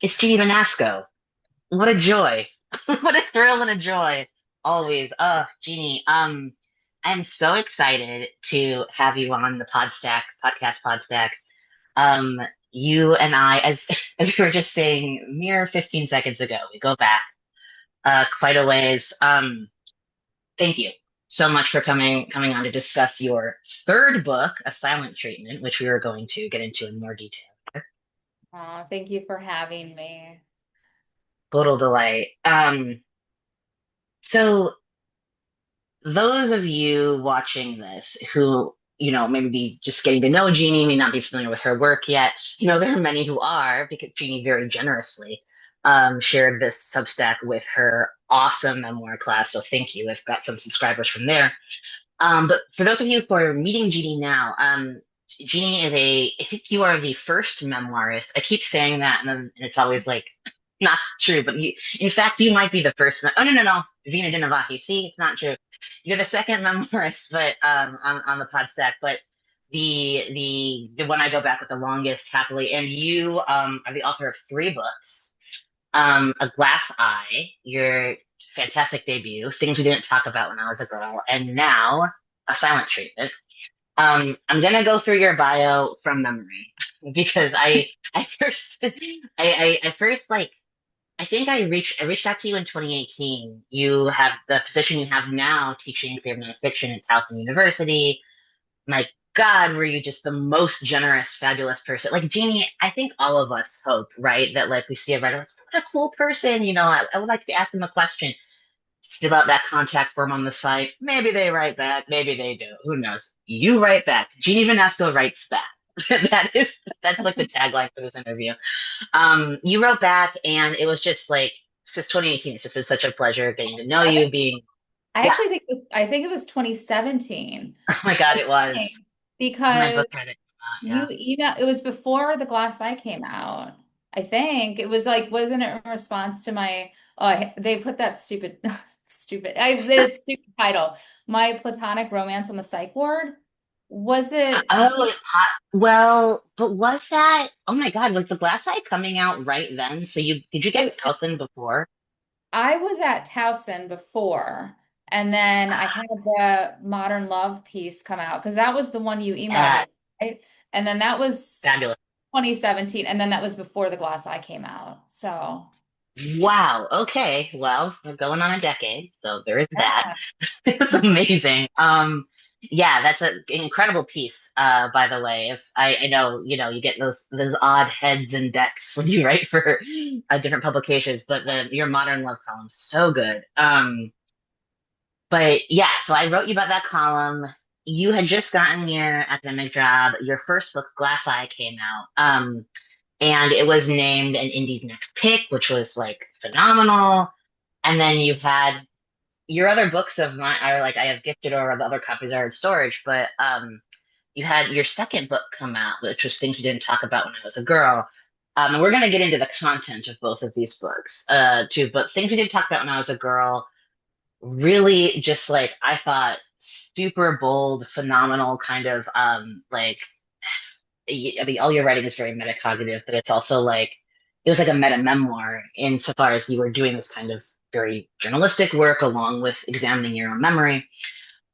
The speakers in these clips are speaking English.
It's Jeannie Vanasco. What a joy. What a thrill and a joy. Always. Jeannie, I'm so excited to have you on the Podstack, podcast Podstack. Um, you and I, as as we were just saying mere 15 seconds ago, we go back quite a ways. Thank you so much for coming on to discuss your third book, A Silent Treatment, which we are going to get into in more detail. Thank you for having me. Total delight. So those of you watching this who, maybe be just getting to know Jeannie, may not be familiar with her work yet, there are many who are because Jeannie very generously shared this Substack with her awesome memoir class. So thank you. I've got some subscribers from there. But for those of you who are meeting Jeannie now, Jeannie I think you are the first memoirist. I keep saying that, and then and it's always like not true, but in fact, you might be the first. Oh, no, no, no. Vina Dinavahi. See, it's not true. You're the second memoirist, but on the Podstack, but the one I go back with the longest, happily. And you are the author of three books. A Glass Eye, your fantastic debut, Things We Didn't Talk About When I Was a Girl, and now A Silent Treatment. I'm gonna go through your bio from memory because I first I first like I think I reached out to you in 2018. You have the position you have now teaching creative nonfiction at Towson University. My God, were you just the most generous, fabulous person? Like Jeannie, I think all of us hope, right, that like we see a writer, like, what a cool person, I would like to ask them a question. Fill out that contact form on the site. Maybe they write back, maybe they do. Who knows? You write back. Jeannie Vanasco writes back. That's like the tagline for this interview. You wrote back, and it was just like since 2018. It's just been such a pleasure getting to know I you. think Being I yeah, actually think it was 2017. oh my God, it was. Okay. This is my Because book credit. you Yeah. email it was before the Glass Eye came out. I think it was like, wasn't it in response to my they put that stupid the stupid title, My Platonic Romance on the Psych Ward. Was it? Well, but was that? Oh my God, was the Glass Eye coming out right then? So did you get I, Towson before? I was at Towson before, and then I had the Modern Love piece come out because that was the one you emailed Yeah, me, right? And then that was fabulous. 2017, and then that was before the Glass Eye came out. So Wow. Okay. Well, we're going on a decade, so there is that. yeah. It's amazing. Yeah, that's an incredible piece, by the way. If I know, you get those odd heads and decks when you write for different publications, but your Modern Love column so good. But yeah, so I wrote you about that column. You had just gotten your academic job. Your first book, Glass Eye, came out. And it was named an Indie's Next Pick, which was like phenomenal. And then you've had your other books of mine are like I have gifted or the other copies are in storage, but you had your second book come out, which was Things We Didn't Talk About When I Was a Girl. And we're gonna get into the content of both of these books, too. But Things We Didn't Talk About When I Was a Girl, really just like I thought, super bold, phenomenal kind of like I mean, all your writing is very metacognitive, but it's also like it was like a meta memoir insofar as you were doing this kind of very journalistic work along with examining your own memory.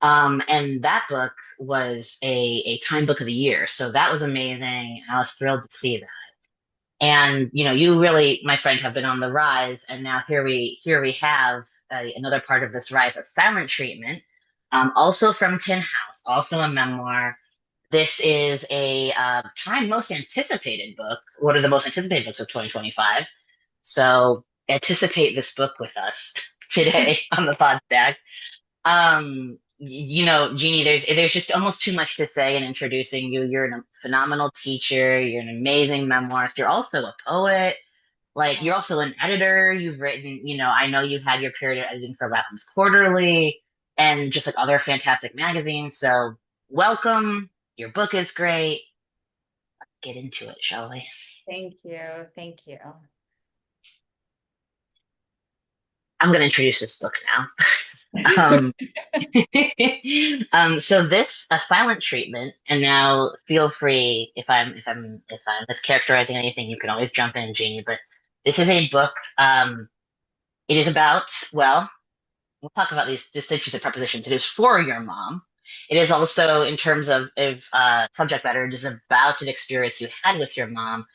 And that book was a Time Book of the Year, so that was amazing. I was thrilled to see that. And you really, my friend, have been on the rise, and now here we have another part of this rise, a silent treatment, also from Tin House, also a memoir. This is a Time most anticipated book, one of the most anticipated books of 2025. So anticipate this book with us today on the Podstack. Jeannie, there's just almost too much to say in introducing you. You're a phenomenal teacher. You're an amazing memoirist. You're also a poet. Like you're also an editor. You've written, I know you've had your period of editing for Lapham's Quarterly and just like other fantastic magazines. So welcome. Your book is great. Get into it, shall we? Thank you. Thank you. I'm going to introduce this book now. Um, so this a silent treatment, and now feel free if I'm mischaracterizing anything, you can always jump in, Jeannie. But this is a book. It is about, well, we'll talk about these distinctions and prepositions. It is for your mom. It is also in terms of subject matter. It is about an experience you had with your mom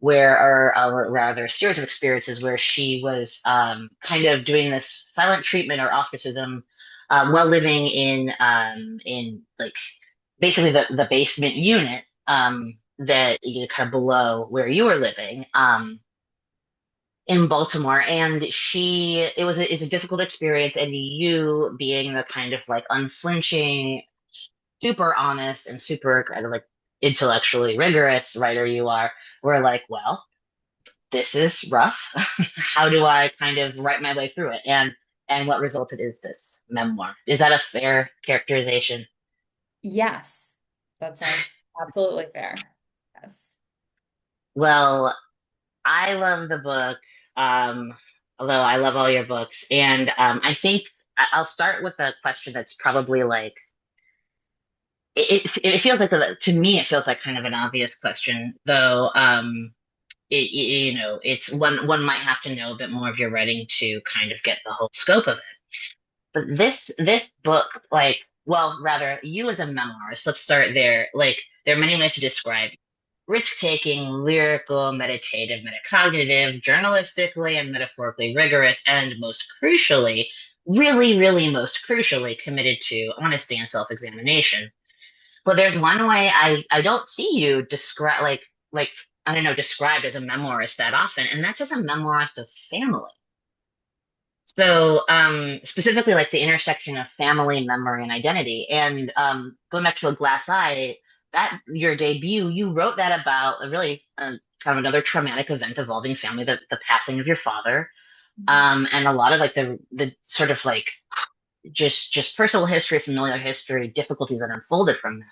or rather a series of experiences where she was kind of doing this silent treatment or ostracism while living in like basically the basement unit that you know, kind of below where you were living in Baltimore. And it's a difficult experience, and you being the kind of like unflinching, super honest, and super kind of like intellectually rigorous writer you are, were like, well, this is rough. How do I kind of write my way through it? And what resulted is this memoir. Is that a fair characterization? Yes, that sounds absolutely fair. Yes. Well, I love the book, um, although I love all your books. And I think I'll start with a question that's probably like it feels like to me it feels like kind of an obvious question, though. You know, it's one might have to know a bit more of your writing to kind of get the whole scope of it. But this book, like, well, rather, you as a memoirist, let's start there. Like, there are many ways to describe risk-taking, lyrical, meditative, metacognitive, journalistically and metaphorically rigorous, and most crucially, really, really most crucially, committed to honesty and self-examination. But there's one way I don't see you describe like I don't know described as a memoirist that often, and that's as a memoirist of family. So, specifically, like the intersection of family, memory, and identity. And going back to A Glass Eye, that your debut, you wrote that about a really kind of another traumatic event involving family, the passing of your father, and a lot of like the sort of like just personal history, familial history, difficulties that unfolded from that.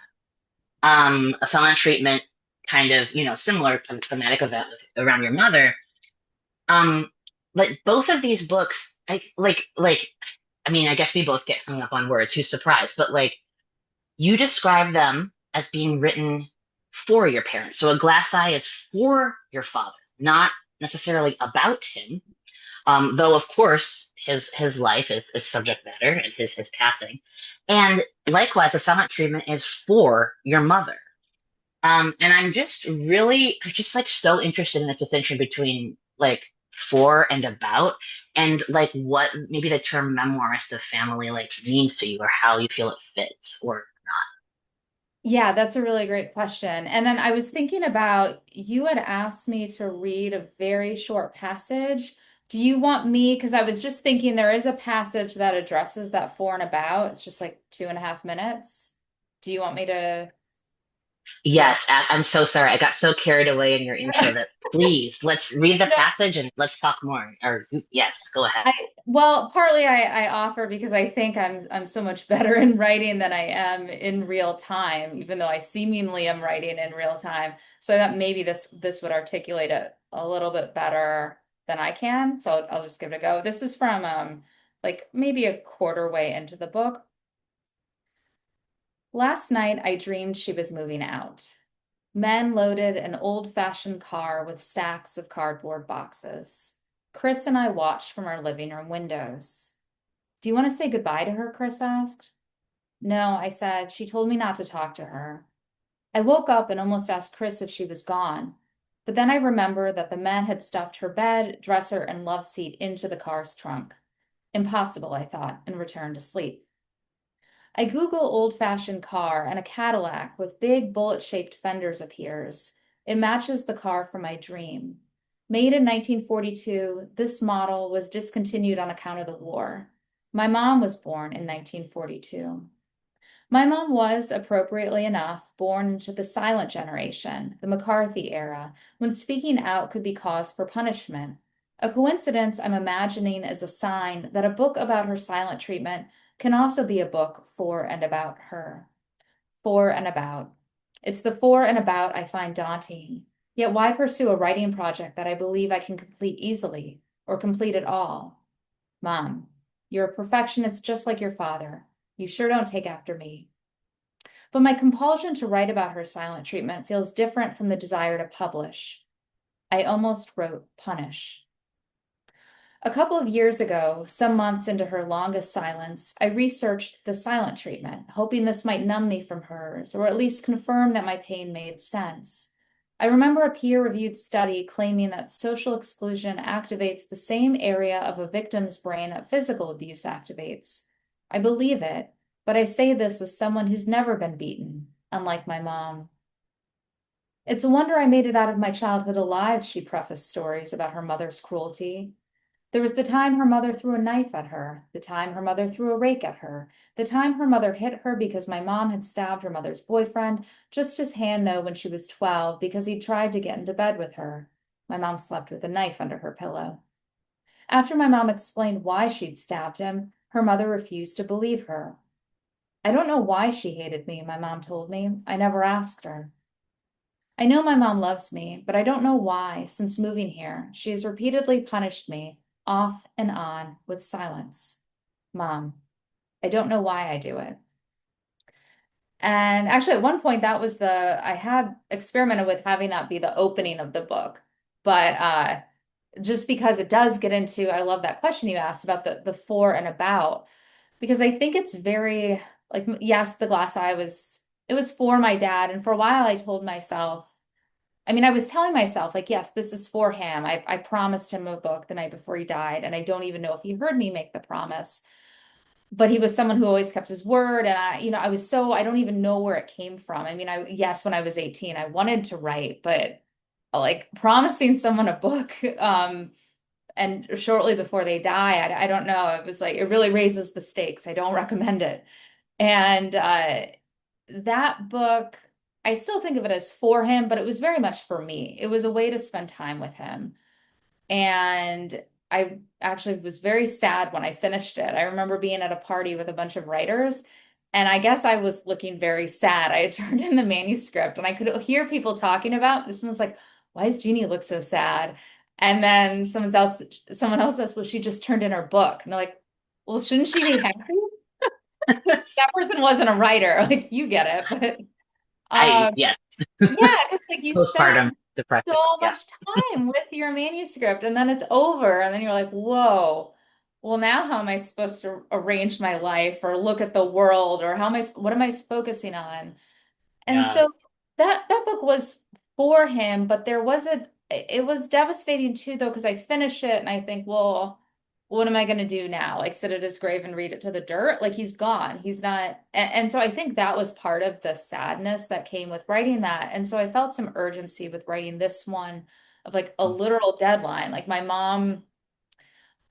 A silent treatment, kind of similar kind of traumatic event around your mother. Um, but both of these books, I mean, I guess we both get hung up on words. Who's surprised? But like, you describe them as being written for your parents. So A Glass Eye is for your father, not necessarily about him. Though of course his life is subject matter and his passing. And likewise, a silent treatment is for your mother. And I'm just like so interested in this distinction between like for and about, and like what maybe the term memoirist of family like means to you, or how you feel it fits or not. Yeah, that's a really great question. And then I was thinking about you had asked me to read a very short passage. Do you want me? Because I was just thinking there is a passage that addresses that for and about. It's just like 2.5 minutes. Do you want me to? Yeah. Yes, I'm so sorry. I got so carried away in your intro that please let's read the passage and let's talk more. Or yes, go ahead. I well, partly I offer because I think I'm so much better in writing than I am in real time, even though I seemingly am writing in real time. So that maybe this would articulate it a little bit better than I can. So I'll just give it a go. This is from like maybe a quarter way into the book. Last night I dreamed she was moving out. Men loaded an old-fashioned car with stacks of cardboard boxes. Chris and I watched from our living room windows. Do you want to say goodbye to her? Chris asked. No, I said. She told me not to talk to her. I woke up and almost asked Chris if she was gone. But then I remembered that the men had stuffed her bed, dresser, and love seat into the car's trunk. Impossible, I thought, and returned to sleep. I Google old-fashioned car and a Cadillac with big bullet-shaped fenders appears. It matches the car from my dream. Made in 1942, this model was discontinued on account of the war. My mom was born in 1942. My mom was, appropriately enough, born into the silent generation, the McCarthy era, when speaking out could be cause for punishment. A coincidence I'm imagining is a sign that a book about her silent treatment can also be a book for and about her. For and about. It's the for and about I find daunting. Yet why pursue a writing project that I believe I can complete easily or complete at all? Mom. You're a perfectionist just like your father. You sure don't take after me. But my compulsion to write about her silent treatment feels different from the desire to publish. I almost wrote punish. A couple of years ago, some months into her longest silence, I researched the silent treatment, hoping this might numb me from hers, or at least confirm that my pain made sense. I remember a peer-reviewed study claiming that social exclusion activates the same area of a victim's brain that physical abuse activates. I believe it, but I say this as someone who's never been beaten, unlike my mom. It's a wonder I made it out of my childhood alive, she prefaced stories about her mother's cruelty. There was the time her mother threw a knife at her, the time her mother threw a rake at her, the time her mother hit her because my mom had stabbed her mother's boyfriend, just his hand though when she was 12 because he tried to get into bed with her. My mom slept with a knife under her pillow. After my mom explained why she'd stabbed him, her mother refused to believe her. I don't know why she hated me, my mom told me. I never asked her. I know my mom loves me, but I don't know why, since moving here, she has repeatedly punished me off and on with silence. Mom, I don't know why I do it. And actually, at one point, I had experimented with having that be the opening of the book. But just because it does get into, I love that question you asked about the for and about, because I think it's very, like, yes, the glass eye it was for my dad. And for a while, I told myself, I mean, I was telling myself, like, yes, this is for him. I promised him a book the night before he died, and I don't even know if he heard me make the promise. But he was someone who always kept his word. And I don't even know where it came from. I mean, yes, when I was 18, I wanted to write, but like promising someone a book, and shortly before they die, I don't know. It was like, it really raises the stakes. I don't recommend it. And that book, I still think of it as for him, but it was very much for me. It was a way to spend time with him. And I actually was very sad when I finished it. I remember being at a party with a bunch of writers, and I guess I was looking very sad. I had turned in the manuscript and I could hear people talking about this one's like, why does Jeannie look so sad? And then someone else says, well, she just turned in her book. And they're like, well, shouldn't she be happy? Because that person wasn't a writer. Like you get it, but I um, yes, yeah, because like you spent postpartum depressive. so Yeah, much time with your manuscript and then it's over and then you're like, whoa, well now how am I supposed to arrange my life or look at the world or what am I focusing on? And yeah, so that book was for him, but it was devastating too though, because I finish it and I think, well, what am I going to do now? Like sit at his grave and read it to the dirt? Like he's gone. He's not. And so I think that was part of the sadness that came with writing that. And so I felt some urgency with writing this one of like a literal deadline. Like my mom,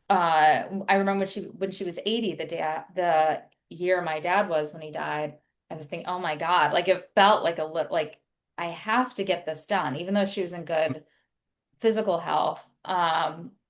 I remember when she was 80, the year my dad was when he died, I was thinking, oh my God, like it felt like a little like I have to get this done, even though she was in good physical health,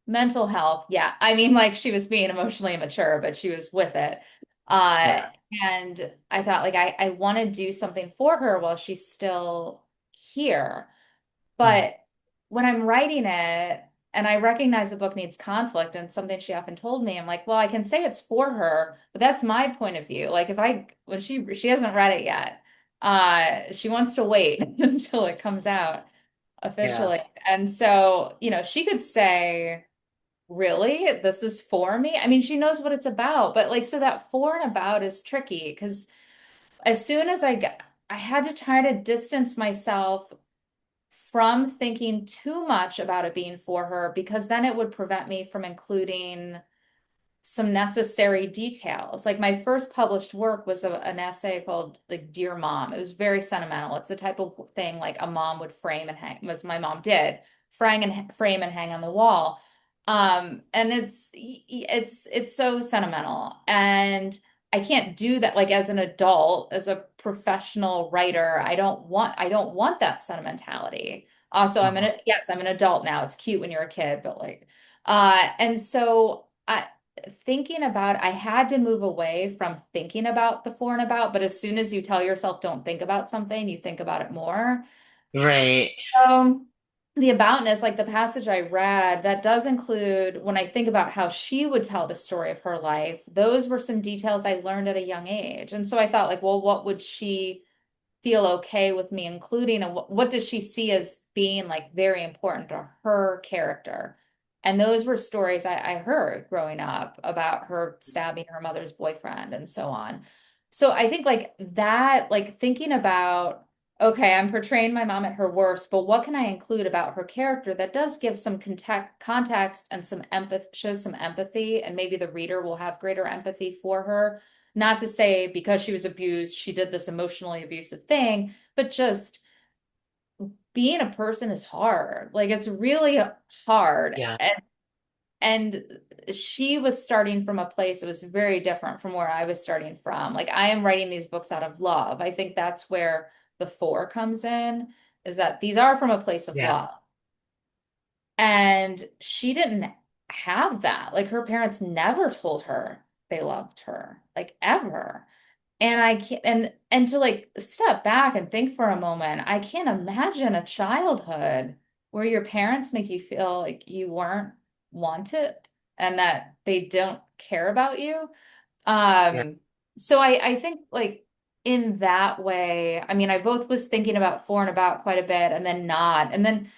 mental health. Yeah. I mean, like she was being emotionally immature, but she was with it. Uh, yeah. and I thought like I want to do something for her while she's still here. Mhm. But when I'm writing it and I recognize the book needs conflict and something she often told me, I'm like, well, I can say it's for her, but that's my point of view. Like if I when she hasn't read it yet, she wants to wait until it comes out Yeah. officially. And so, she could say, really, this is for me. I mean, she knows what it's about, but like, so that for and about is tricky because as soon as I had to try to distance myself from thinking too much about it being for her because then it would prevent me from including some necessary details. Like my first published work was an essay called like Dear Mom. It was very sentimental. It's the type of thing like a mom would frame and hang, was my mom did, frame and hang on the wall. And it's so sentimental. And I can't do that like as an adult, as a professional writer. I don't want that sentimentality. Also, Mhm. I'm an adult now. It's cute when you're a kid, but like and so I had to move away from thinking about the for and about, but as soon as you tell yourself don't think about something, you think about it more. Right. Um, the aboutness, like the passage I read, that does include when I think about how she would tell the story of her life, those were some details I learned at a young age. And so I thought, like, well, what would she feel okay with me including, and what does she see as being like very important to her character? And those were stories I heard growing up about her stabbing her mother's boyfriend and so on. So I think like that, like thinking about, okay, I'm portraying my mom at her worst, but what can I include about her character that does give some context and some empathy, shows some empathy, and maybe the reader will have greater empathy for her. Not to say because she was abused, she did this emotionally abusive thing, but just being a person is hard. Like it's really hard. Yeah. And she was starting from a place that was very different from where I was starting from. Like I am writing these books out of love. I think that's where the four comes in, is that these are from a place of Yeah. love. And she didn't have that. Like her parents never told her they loved her, like ever. And I can't, and to like step back and think for a moment, I can't imagine a childhood where your parents make you feel like you weren't wanted and that they don't care about you. Yeah. Um, so I think like in that way, I mean, I both was thinking about for and about quite a bit and then not. And then,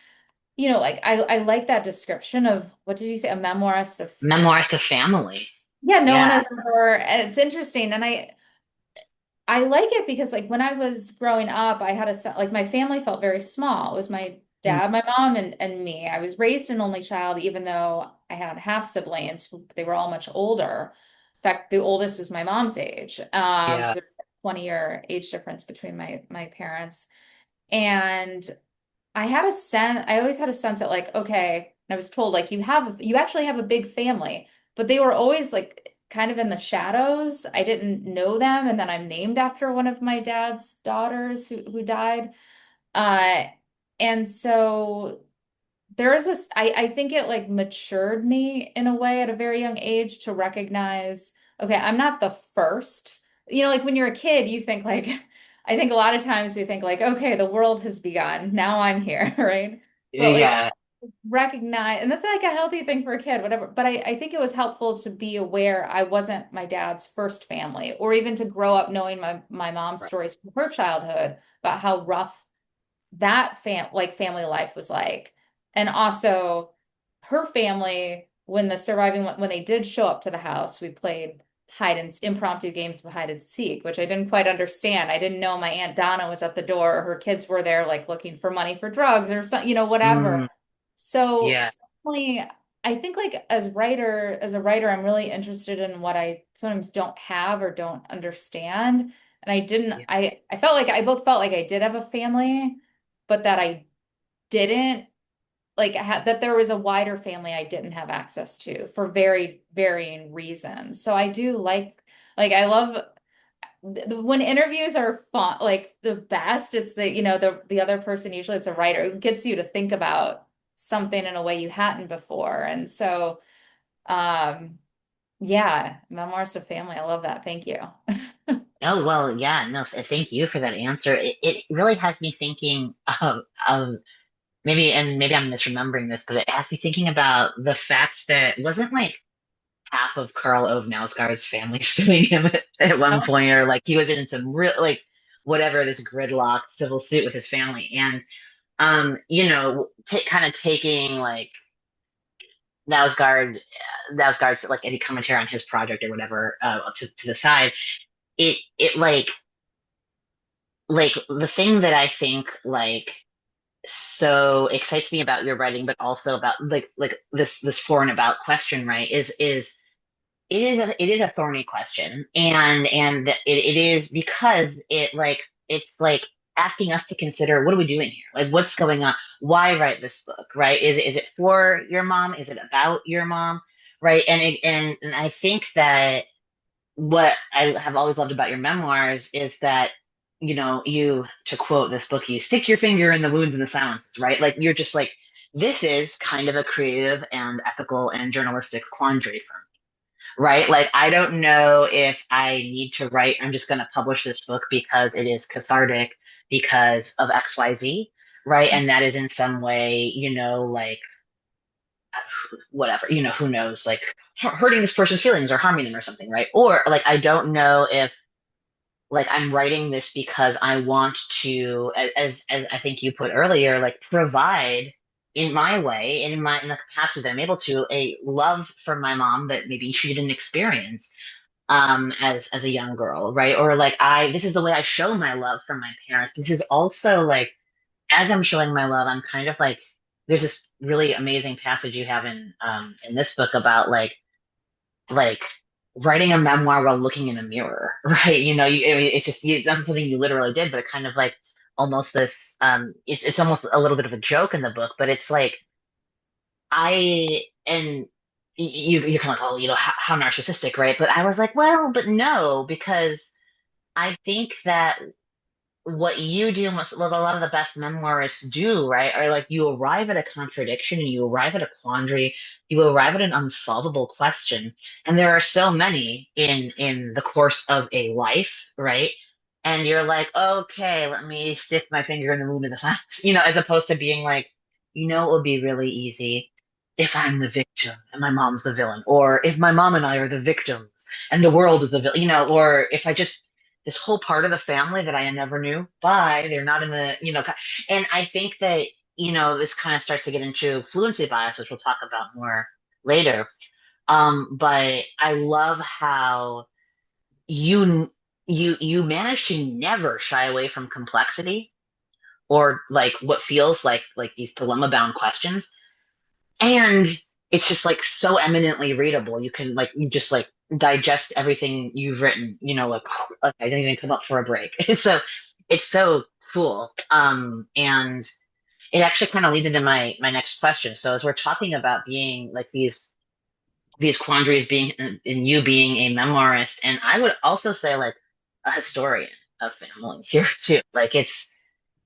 like I like that description of what did you say, a memoirist of, Memoirs to family. yeah, no one Yeah. has ever, and it's interesting. And I like it because like when I was growing up, I had like my family felt very small. It was my Mm, dad, my mom, and me. I was raised an only child, even though I had half siblings. They were all much older. In fact, the oldest was my mom's age. yeah. Because there's a 20-year age difference between my parents. And I had a sense, I always had a sense that like, okay, and I was told like you actually have a big family, but they were always like kind of in the shadows. I didn't know them. And then I'm named after one of my dad's daughters who died. Uh, and so there is this, I think it like matured me in a way at a very young age to recognize, okay, I'm not the first. Like when you're a kid, you think like, I think a lot of times we think like, okay, the world has begun. Now I'm here, right? But like Yeah. recognize, and that's like a healthy thing for a kid, whatever. But I think it was helpful to be aware I wasn't my dad's first family, or even to grow up knowing my mom's Right. stories from her childhood about how rough that family life was like. And also her family, when the surviving when they did show up to the house, we played hide and impromptu games of hide and seek, which I didn't quite understand. I didn't know my Aunt Donna was at the door, or her kids were there like looking for money for drugs or something, whatever. Mm, So yeah. family, I think like as a writer, I'm really interested in what I sometimes don't have or don't understand. And I didn't, Yeah. I felt like I both felt like I did have a family, but that I didn't like that there was a wider family I didn't have access to for very varying reasons. So I do like I love when interviews are fun, like the best. It's the other person, usually it's a writer who gets you to think about something in a way you hadn't before. And so um yeah, memoirs of family. I love that. Thank you. Oh, well, yeah, no, thank you for that answer. It really has me thinking of maybe, and maybe I'm misremembering this, but it has me thinking about the fact that wasn't like half of Karl Ove Knausgaard's family suing him at one Oh, point, or like he was in some real like whatever this gridlocked civil suit with his family, and kind of taking like Knausgaard, Knausgaard's like any commentary on his project or whatever to the side. It like the thing that I think like so excites me about your writing, but also about like this for and about question, right? Is it is a thorny question, and it is because it's like asking us to consider what are we doing here? Like what's going on? Why write this book, right? Is it for your mom? Is it about your mom? Right? And I think that what I have always loved about your memoirs is that, you, to quote this book, you stick your finger in the wounds and the silences, right? Like you're just like, this is kind of a creative and ethical and journalistic quandary for me, right? Like I don't know if I need to write, I'm just going to publish this book because it is cathartic because of XYZ, right? And that is in some way, like whatever, who knows, like hurting this person's feelings or harming them or something, right? Or like I don't know if like I'm writing this because I want to, as I think you put earlier, like provide in my way, in the capacity that I'm able to, a love for my mom that maybe she didn't experience as a young girl, right? Or like this is the way I show my love for my parents. This is also like as I'm showing my love, I'm kind of like there's this really amazing passage you have in this book about like writing a memoir while looking in a mirror, right? I mean, it's just that's something you literally did, but it kind of like almost this it's almost a little bit of a joke in the book, but it's like and you're kind of like, oh, how narcissistic, right? But I was like, well, but no, because I think that what you do, what a lot of the best memoirists do, right, are like you arrive at a contradiction and you arrive at a quandary, you arrive at an unsolvable question, and there are so many in the course of a life, right? And you're like, okay, let me stick my finger in the moon of the silence, as opposed to being like, it would be really easy if I'm the victim and my mom's the villain, or if my mom and I are the victims and the world is the villain, or if I just this whole part of the family that I never knew. Bye. They're not in the, and I think that, this kind of starts to get into fluency bias, which we'll talk about more later. But I love how you you manage to never shy away from complexity or like what feels like these dilemma bound questions. And it's just like so eminently readable. You can like you just like digest everything you've written, like I didn't even come up for a break. So it's so cool. And it actually kind of leads into my next question. So as we're talking about being like these quandaries being in you being a memoirist, and I would also say like a historian of family here too. Like it's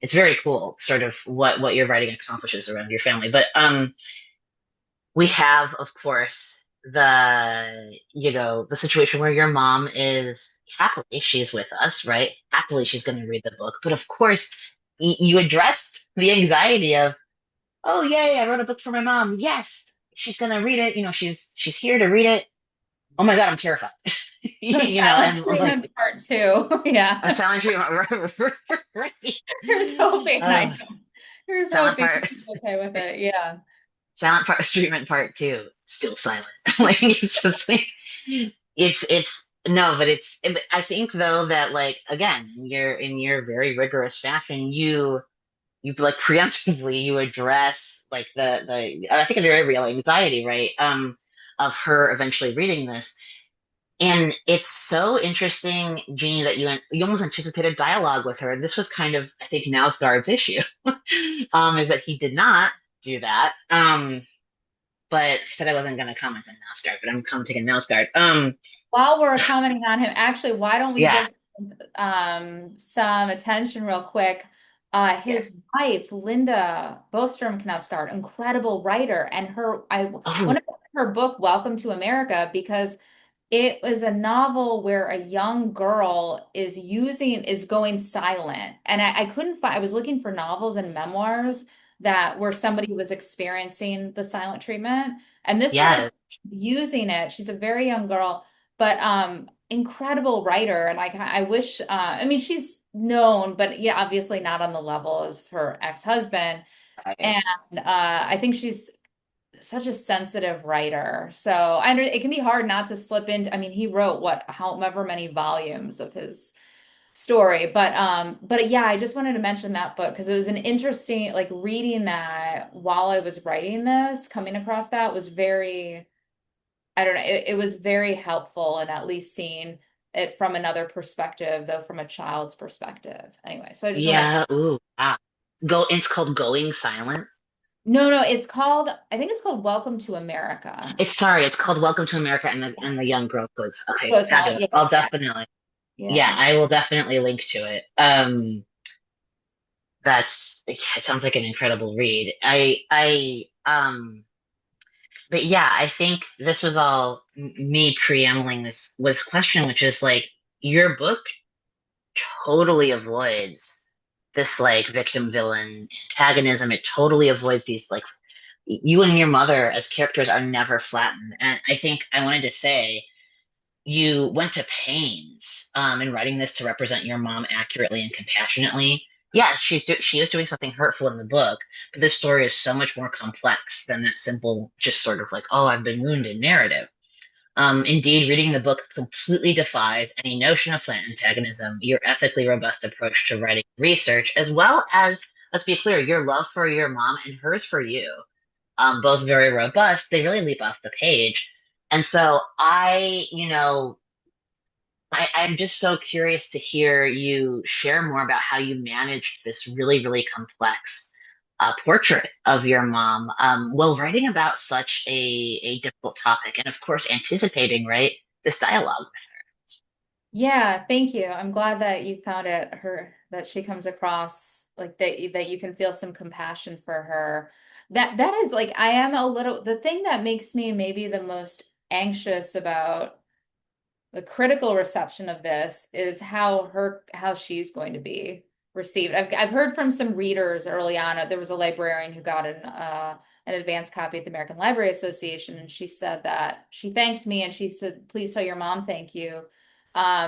very cool, sort of what your writing accomplishes around your family. But we have, of course, the situation where your mom is happily she's with us, right? Happily she's going to read the book, but of course, you address the anxiety of, oh yay, I wrote a book for my mom. Yes, she's going to read it. She's here to read it. Oh my God, I'm terrified. The silent And like treatment part two. Yeah. a silent treatment, right? Here's hoping I Uh, don't. Here's silent hoping part. I'm okay with it. Yeah. Silent part treatment part two, still silent. Like it's just like it's no, but I think though that like again, you're in your very rigorous fashion, you like preemptively you address like the I think a very real anxiety, right? Of her eventually reading this. And it's so interesting, Jeannie, that you almost anticipated dialogue with her. This was kind of, I think, Nausgaard's issue, is that he did not do that. But I said I wasn't going to comment on Nausgaard, but I'm commenting on Nausgaard. While we're commenting on him, actually, why don't we Yeah, give some attention real quick? yeah. His wife, Linda Bostrom Knausgaard, incredible writer, and I Oh, want to her book, Welcome to America, because it was a novel where a young girl is going silent. And I couldn't find, I was looking for novels and memoirs that where somebody was experiencing the silent treatment. And this one is yes. using it. She's a very young girl, but incredible writer. And like I wish I mean she's known, but yeah, obviously not on the level as her ex-husband. Right. And I think she's such a sensitive writer. So it can be hard not to slip into, I mean, he wrote what, however many volumes of his story. But yeah, I just wanted to mention that book because it was an interesting, like reading that while I was writing this, coming across that was very, I don't know, it was very helpful in at least seeing it from another perspective, though from a child's perspective. Anyway, so I just want to Yeah. Ooh. Ah. It's called Going Silent. no, it's called, I think it's called Welcome to America. It's called Welcome to America, and the young girl goes. Okay, So it's not, fabulous. yeah, I'll yeah, definitely. Yeah, yeah. I will definitely link to it. It sounds like an incredible read. But yeah, I think this was all me preambling this question, which is like your book totally avoids this like victim villain antagonism. It totally avoids these like you and your mother as characters are never flattened. And I think I wanted to say you went to pains in writing this to represent your mom accurately and compassionately. Yes, she is doing something hurtful in the book, but this story is so much more complex than that simple, just sort of like, oh, I've been wounded narrative. Indeed, reading the book completely defies any notion of flat antagonism, your ethically robust approach to writing research, as well as, let's be clear, your love for your mom and hers for you, both very robust. They really leap off the page. And so I'm just so curious to hear you share more about how you managed this really, really complex portrait of your mom while writing about such a difficult topic, and of course, anticipating, right, this dialogue. Yeah, thank you. I'm glad that you found it her that she comes across like that you can feel some compassion for her. That is like I am a little the thing that makes me maybe the most anxious about the critical reception of this is how she's going to be received. I've heard from some readers early on. There was a librarian who got an advanced copy at the American Library Association, and she said that she thanked me and she said, "Please tell your mom thank you."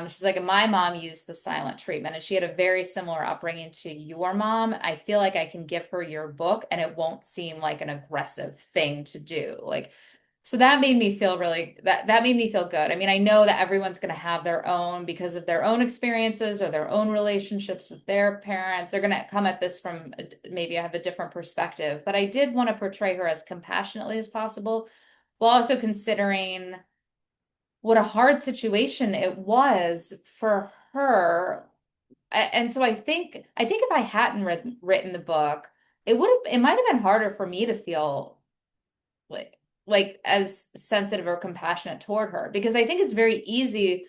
She's like, my mom used the silent treatment, and she had a very similar upbringing to your mom. I feel like I can give her your book, and it won't seem like an aggressive thing to do. Like so that made me feel really that made me feel good. I mean, I know that everyone's going to have their own because of their own experiences or their own relationships with their parents. They're going to come at this from maybe I have a different perspective, but I did want to portray her as compassionately as possible while also considering what a hard situation it was for her. And so I think if I hadn't written the book, it might have been harder for me to feel like as sensitive or compassionate toward her because I think it's very easy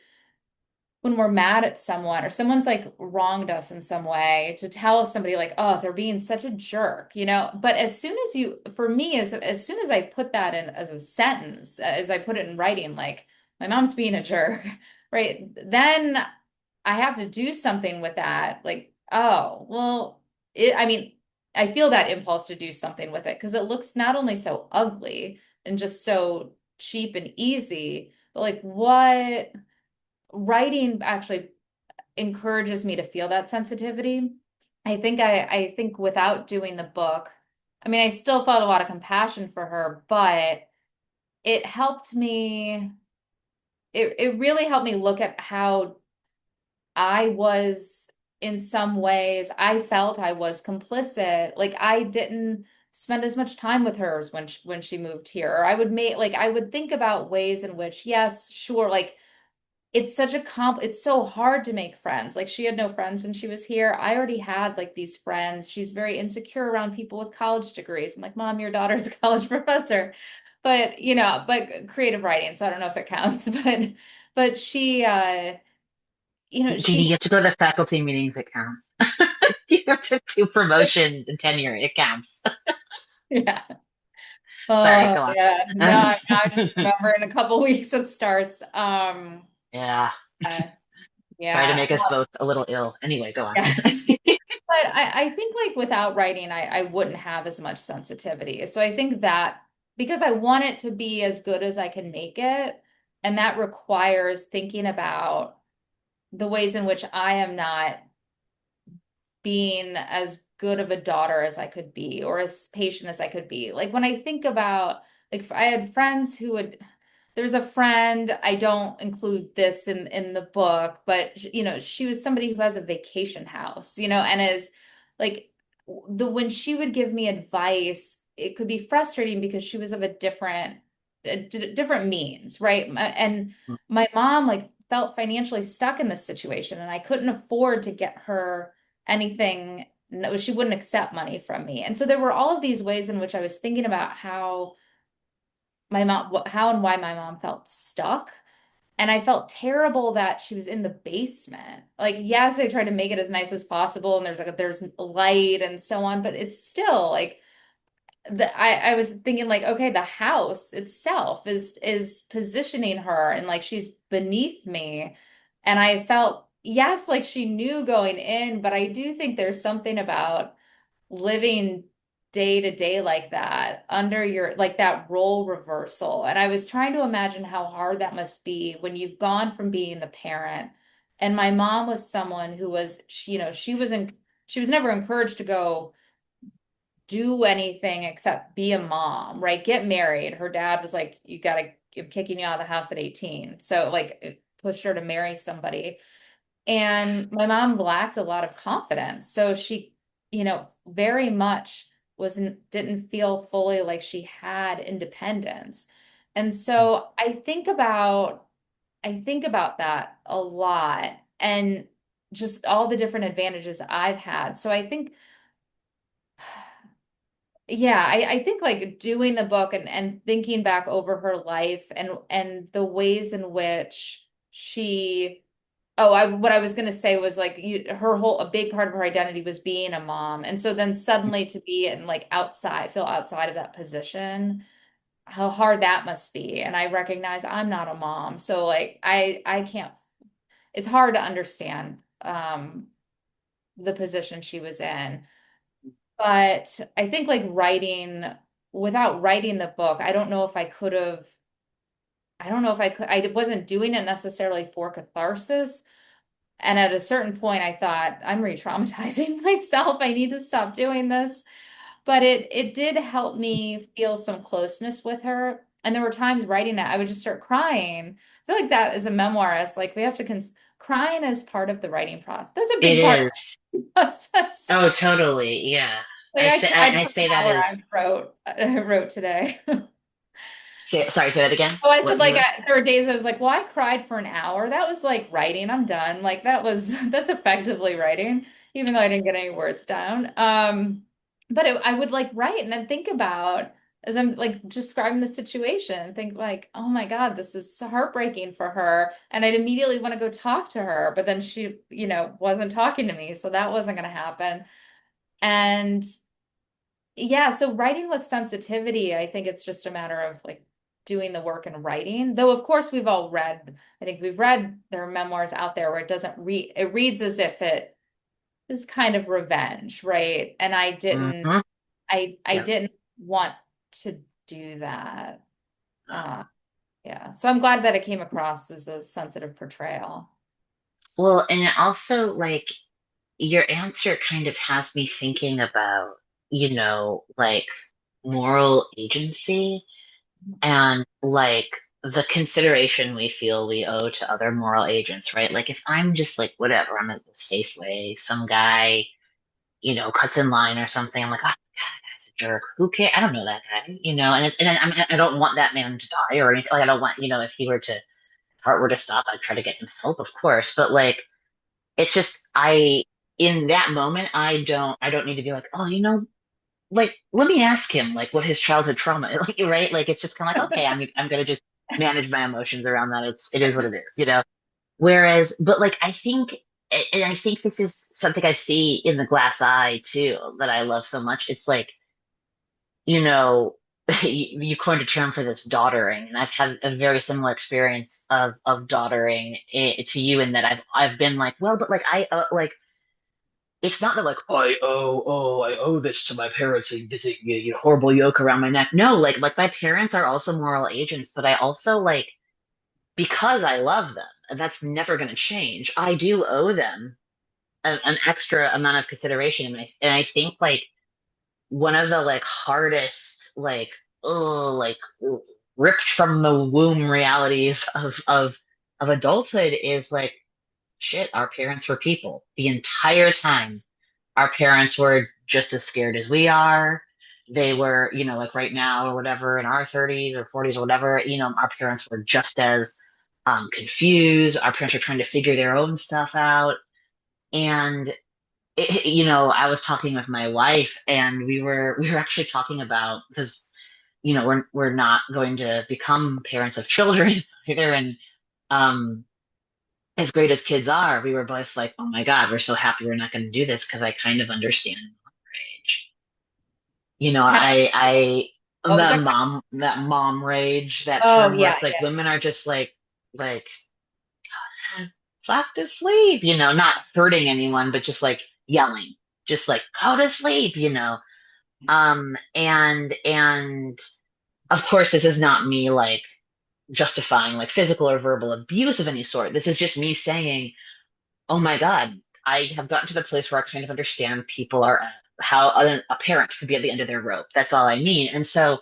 when we're mad at someone or someone's like wronged us in some way to tell somebody like, oh, they're being such a jerk, you know. But as soon as for me, as soon as I put that in as a sentence, as I put it in writing, like my mom's being a jerk, right? Then I have to do something with that. Like, oh, well, I mean, I feel that impulse to do something with it because it looks not only so ugly and just so cheap and easy, but like what writing actually encourages me to feel that sensitivity. I think without doing the book, I mean, I still felt a lot of compassion for her, but it helped me, it really helped me look at how I was in some ways, I felt I was complicit. Like I didn't spend as much time with her as when she moved here. Or I would make like I would think about ways in which, yes, sure, like it's so hard to make friends. Like she had no friends when she was here. I already had like these friends. She's very insecure around people with college degrees. I'm like, Mom, your daughter's a college professor. But but creative writing, so I don't know if it counts, but she Jeannie, she you have to go to the faculty meetings. It counts. You have to do promotion and tenure. It counts. yeah. Sorry, Oh go yeah. No, on. I just remember in a couple weeks it starts. Yeah. Uh, Sorry to yeah. make us both a little ill. Anyway, go on. Yeah. But I think like without writing, I wouldn't have as much sensitivity. So I think that because I want it to be as good as I can make it, and that requires thinking about the ways in which I am not being as good of a daughter as I could be or as patient as I could be. Like when I think about like I had friends who would there's a friend, I don't include this in the book, but she was somebody who has a vacation house, and is like the when she would give me advice, it could be frustrating because she was of a different means, right? And my mom like felt financially stuck in this situation and I couldn't afford to get her anything. No, she wouldn't accept money from me. And so there were all of these ways in which I was thinking about how and why my mom felt stuck. And I felt terrible that she was in the basement. Like, yes, I tried to make it as nice as possible, and there's light and so on, but it's still like I was thinking like, okay, the house itself is positioning her and like she's beneath me. And I felt yes, like she knew going in, but I do think there's something about living day to day like that under your like that role reversal. And I was trying to imagine how hard that must be when you've gone from being the parent. And my mom was someone who was, she was never encouraged to go do anything except be a mom, right? Get married. Her dad was like, you gotta, I'm kicking you out of the house at 18. So like it pushed her to marry somebody. And my mom lacked a lot of confidence. So she, very much didn't feel fully like she had independence. And so I think about that a lot and just all the different advantages I've had. So I think, yeah, I think like doing the book and thinking back over her life and the ways in which she what I was going to say was like her whole a big part of her identity was being a mom. And so then suddenly to be in like feel outside of that position, how hard that must be. And I recognize I'm not a mom. So like I can't it's hard to understand the position she was in. But I think like without writing the book, I don't know if I could, I wasn't doing it necessarily for catharsis. And at a certain point, I thought, I'm re-traumatizing myself. I need to stop doing this. But it did help me feel some closeness with her. And there were times writing it, I would just start crying. I feel like that as a memoirist, like we have to crying is part of the writing process. That's a It big part of is. the process. Oh, totally. Yeah. Like I cried I for say an that hour as I wrote today. sorry, say that again. Oh, I said What you like were? there were days I was like, well, I cried for an hour. That was like writing. I'm done. Like that was that's effectively writing, even though I didn't get any words down. But I would like write and then think about as I'm like describing the situation, think like, oh my God, this is so heartbreaking for her. And I'd immediately want to go talk to her, but then she, wasn't talking to me, so that wasn't going to happen. And yeah, so writing with sensitivity, I think it's just a matter of like doing the work and writing. Though of course we've all read, I think we've read there are memoirs out there where it doesn't read it reads as if it is kind of revenge, right? And Hmm. I Yeah. didn't want to do that. Uh yeah. So I'm glad that it came across as a sensitive portrayal. Well, and it also like your answer kind of has me thinking about, like moral agency and like the consideration we feel we owe to other moral agents, right? Like if I'm just like whatever, I'm at the Safeway, some guy, cuts in line or something, I'm like, oh, God, that guy's a jerk. Who cares? I don't know that guy, I don't want that man to die or anything. Like I don't want, if he were to his heart were to stop, I'd try to get him help, of course. But like it's just in that moment I don't need to be like, oh, like let me ask him like what his childhood trauma is, like, right? Like it's just kind of like, okay, I'm gonna just manage my emotions around that. It is what it is. Whereas, but like I think this is something I see in the glass eye too that I love so much. It's like, you know, you coined a term for this doddering, and I've had a very similar experience of doddering to you in that I've been like, well, but like like it's not that like I owe this to my parents and this is, horrible yoke around my neck. No, like my parents are also moral agents, but I also like because I love them, and that's never going to change. I do owe them an extra amount of consideration, and I think like one of the like hardest like ripped from the womb realities of adulthood is like shit. Our parents were people the entire time. Our parents were just as scared as we are. They were, like right now or whatever in our 30s or 40s or whatever, our parents were just as confused. Our parents are trying to figure their own stuff out. And I was talking with my wife, and we were actually talking about because we're not going to become parents of children either, and um, as great as kids are, we were both like, oh my God, we're so happy we're not going to do this because I kind of understand rage. How, what was That mom rage, that Oh term where yeah, it's like yeah. women are just like, fuck to sleep, not hurting anyone, but just like yelling, just like go to sleep. And of course, this is not me like justifying like physical or verbal abuse of any sort. This is just me saying, oh my God, I have gotten to the place where I kind of understand people are how a parent could be at the end of their rope. That's all I mean. And so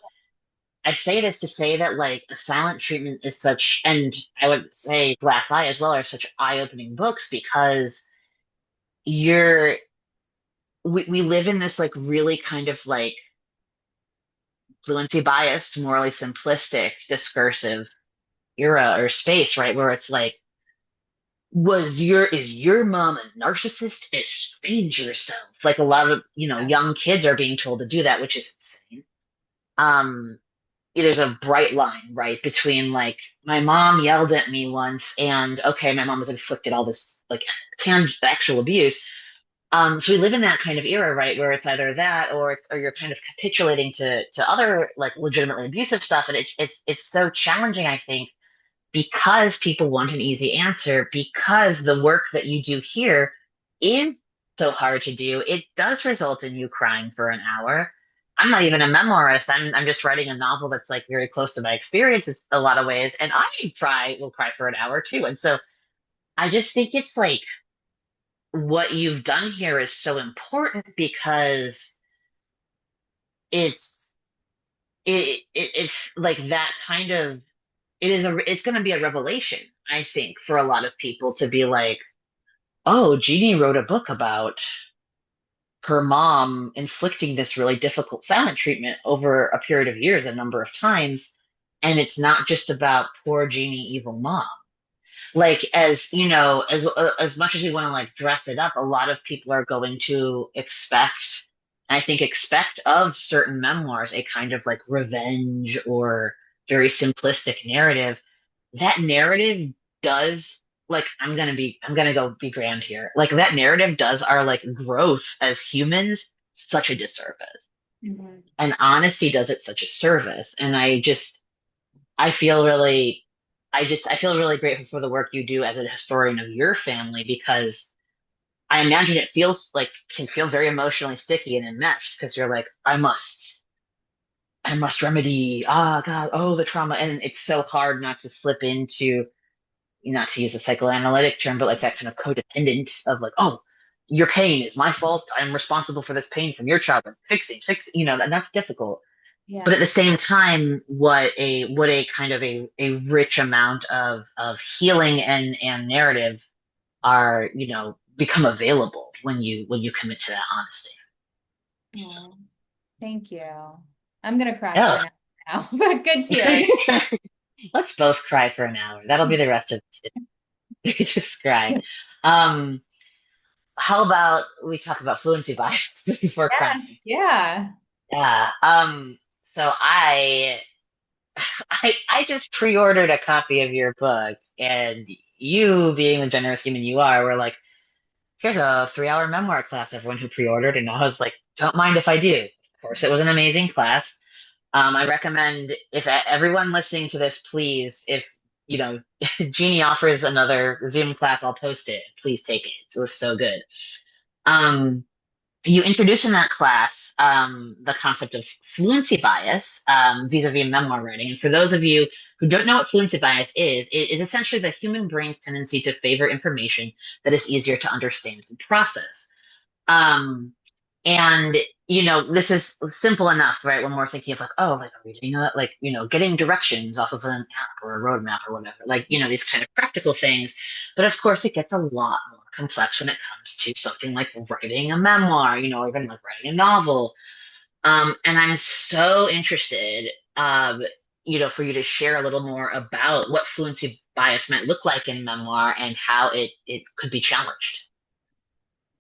I say this to say that like a silent treatment is such, and I would say Glass Eye as well are such eye-opening books because you're we live in this like really kind of like fluency biased, morally simplistic, discursive era or space, right? Where it's like, is your mom a narcissist? Estrange yourself. Like a lot of, young kids are being told to do that, which is insane. Um, there's a bright line, right, between like my mom yelled at me once and okay, my mom has inflicted all this like actual abuse. So we live in that kind of era, right, where it's either that or you're kind of capitulating to other like legitimately abusive stuff, and it's so challenging, I think, because people want an easy answer, because the work that you do here is so hard to do, it does result in you crying for an hour. I'm not even a memoirist. I'm just writing a novel that's like very close to my experiences a lot of ways, and will cry for an hour too. And so I just think it's like what you've done here is so important because it's it's like that kind of it's going to be a revelation, I think, for a lot of people to be like, oh, Jeannie wrote a book about her mom inflicting this really difficult silent treatment over a period of years, a number of times. And it's not just about poor Jeannie, evil mom. Like, as much as we want to like dress it up, a lot of people are going to expect, I think, expect of certain memoirs a kind of like revenge or very simplistic narrative. That narrative does like I'm gonna go be grand here. Like that narrative does our like growth as humans such a disservice. Mhm. And honesty does it such a service. And I feel really I feel really grateful for the work you do as a historian of your family because I imagine it feels like can feel very emotionally sticky and enmeshed because you're like, I must remedy, God, oh, the trauma. And it's so hard not to slip into, not to use a psychoanalytic term, but like that kind of codependent of like, oh, your pain is my fault. I'm responsible for this pain from your childhood. Fix it, and that's difficult. But at Yeah. the same time, what a kind of a rich amount of healing and narrative are, become available when you commit to that honesty. Oh, thank you. I'm gonna cry for Yeah. an hour now, but good tears. Let's both cry for an hour. That'll be the rest of it. Just cry. Um, how about we talk about fluency bias before Yes, crying? yeah. Yeah. So I just pre-ordered a copy of your book, and you, being the generous human you are, were like, "Here's a 3-hour memoir class, everyone who pre-ordered." And I was like, "Don't mind if I do." Of course, it was an amazing class. I recommend if everyone listening to this, please, if you know, Jeannie offers another Zoom class, I'll post it. Please take it. It was so good. Um, you introduce in that class the concept of fluency bias vis-a-vis memoir writing. And for those of you who don't know what fluency bias is, it is essentially the human brain's tendency to favor information that is easier to understand and process. Um, and this is simple enough, right? When we're thinking of like, oh, like reading like, getting directions off of an app or a roadmap or whatever, like, these kind of practical things. But of course, it gets a lot more complex when it comes to something like writing a memoir, or even like writing a novel. And I'm so interested, for you to share a little more about what fluency bias might look like in memoir and how it could be challenged.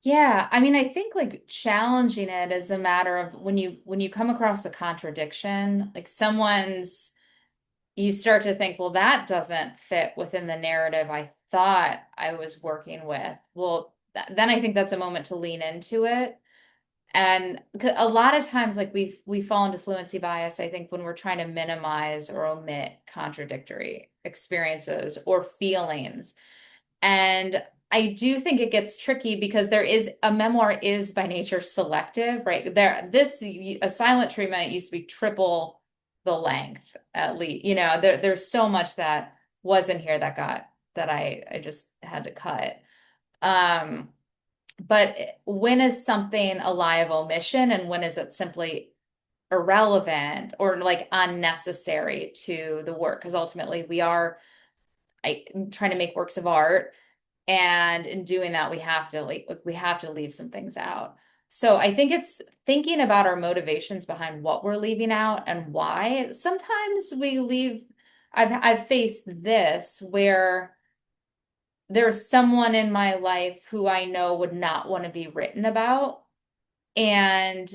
Yeah, I mean, I think like challenging it is a matter of when you come across a contradiction, like you start to think, well, that doesn't fit within the narrative I thought I was working with. Well, then I think that's a moment to lean into it. And a lot of times, like we fall into fluency bias, I think, when we're trying to minimize or omit contradictory experiences or feelings. And I do think it gets tricky because there is a memoir is by nature selective, right? A silent treatment used to be triple the length at least. There's so much that was in here that I just had to cut. Um, but when is something a lie of omission and when is it simply irrelevant or like unnecessary to the work? Because ultimately trying to make works of art, and in doing that, we have to leave some things out. So I think it's thinking about our motivations behind what we're leaving out and why. Sometimes I've faced this where there's someone in my life who I know would not want to be written about, and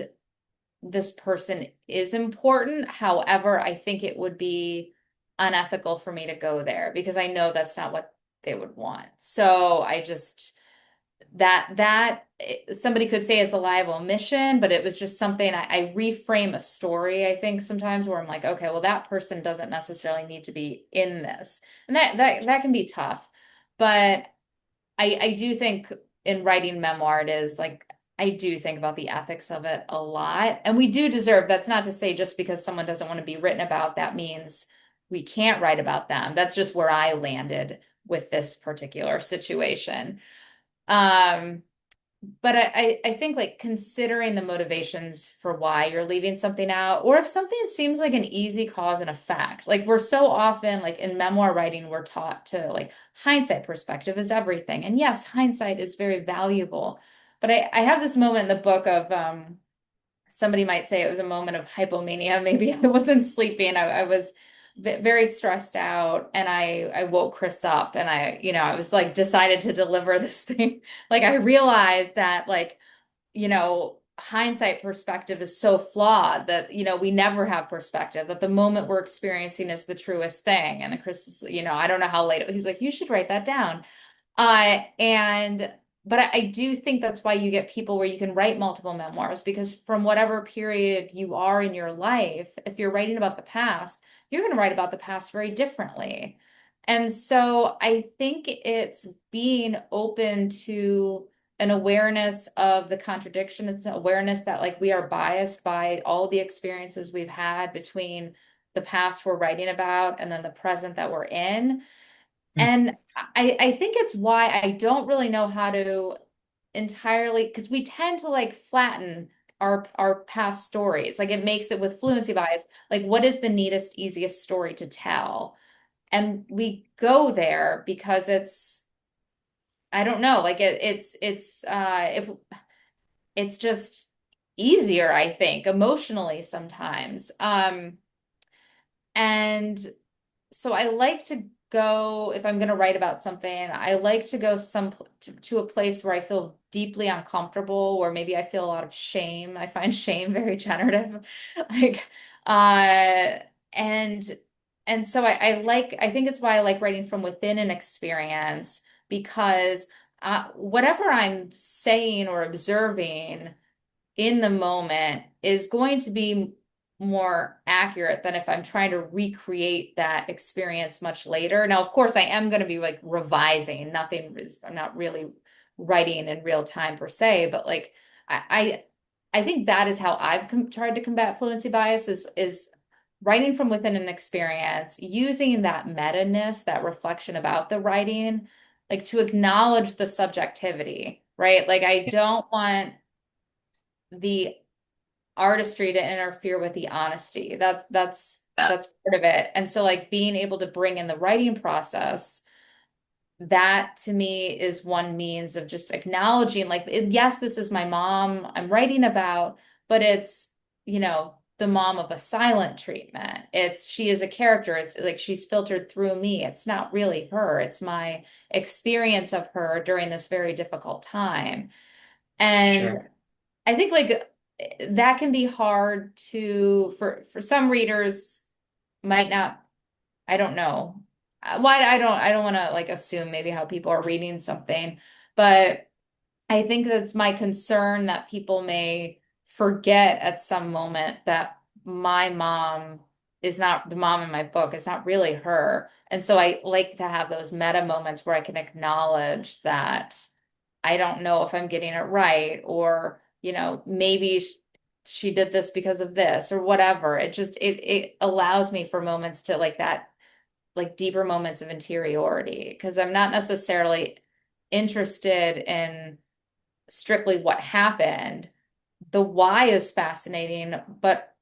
this person is important. However, I think it would be unethical for me to go there because I know that's not what they would want. So I just that somebody could say is a lie of omission, but it was just something I reframe a story, I think sometimes where I'm like, okay, well, that person doesn't necessarily need to be in this. And that can be tough. But I do think in writing memoir, it is like I do think about the ethics of it a lot. And we do deserve, that's not to say just because someone doesn't want to be written about, that means we can't write about them. That's just where I landed with this particular situation. Um, but I think like considering the motivations for why you're leaving something out, or if something seems like an easy cause and effect, like we're so often like in memoir writing, we're taught to like hindsight perspective is everything. And yes, hindsight is very valuable. But I have this moment in the book of somebody might say it was a moment of hypomania. Maybe I wasn't sleeping. I was very stressed out and I woke Chris up and I was like decided to deliver this thing. Like I realized that hindsight perspective is so flawed that, we never have perspective, that the moment we're experiencing is the truest thing. And Chris is, I don't know how late he's like, you should write that down. And but I do think that's why you get people where you can write multiple memoirs because from whatever period you are in your life, if you're writing about the past, you're going to write about the past very differently. And so I think it's being open to an awareness of the contradiction. It's an awareness that like we are biased by all the experiences we've had between the past we're writing about and then the present that we're in. Mm. And I think it's why I don't really know how to entirely, because we tend to like flatten our past stories. Like it makes it with fluency bias, like what is the neatest, easiest story to tell? And we go there because I don't know, like if it's just easier, I think, emotionally sometimes. And so I like to go, if I'm going to write about something, I like to go to a place where I feel deeply uncomfortable, or maybe I feel a lot of shame. I find shame very generative. Like, uh, and so I think it's why I like writing from within an experience because whatever I'm saying or observing in the moment is going to be more accurate than if I'm trying to recreate that experience much later. Now, of course, I am going to be like revising. I'm not really writing in real time per se, but like I I think that is how I've tried to combat fluency bias is writing from within an experience, using that meta-ness, that reflection about the writing, like to acknowledge the subjectivity, right? Like I don't want the artistry to interfere with the honesty. Yeah. That's part of it. And so like being able to bring in the writing process, that to me is one means of just acknowledging like yes, this is my mom I'm writing about, but it's, the mom of a silent treatment. She is a character. It's like she's filtered through me. It's not really her. It's my experience of her during this very difficult time. And Sure. I think like that can be hard to for some readers might not, I don't know. Why I don't want to like assume maybe how people are reading something, but I think that's my concern that people may forget at some moment that my mom is not the mom in my book. It's not really her. And so I like to have those meta moments where I can acknowledge that I don't know if I'm getting it right, or, maybe she did this because of this or whatever. It allows me for moments to like that, like deeper moments of interiority, because I'm not necessarily interested in strictly what happened. The why is fascinating, but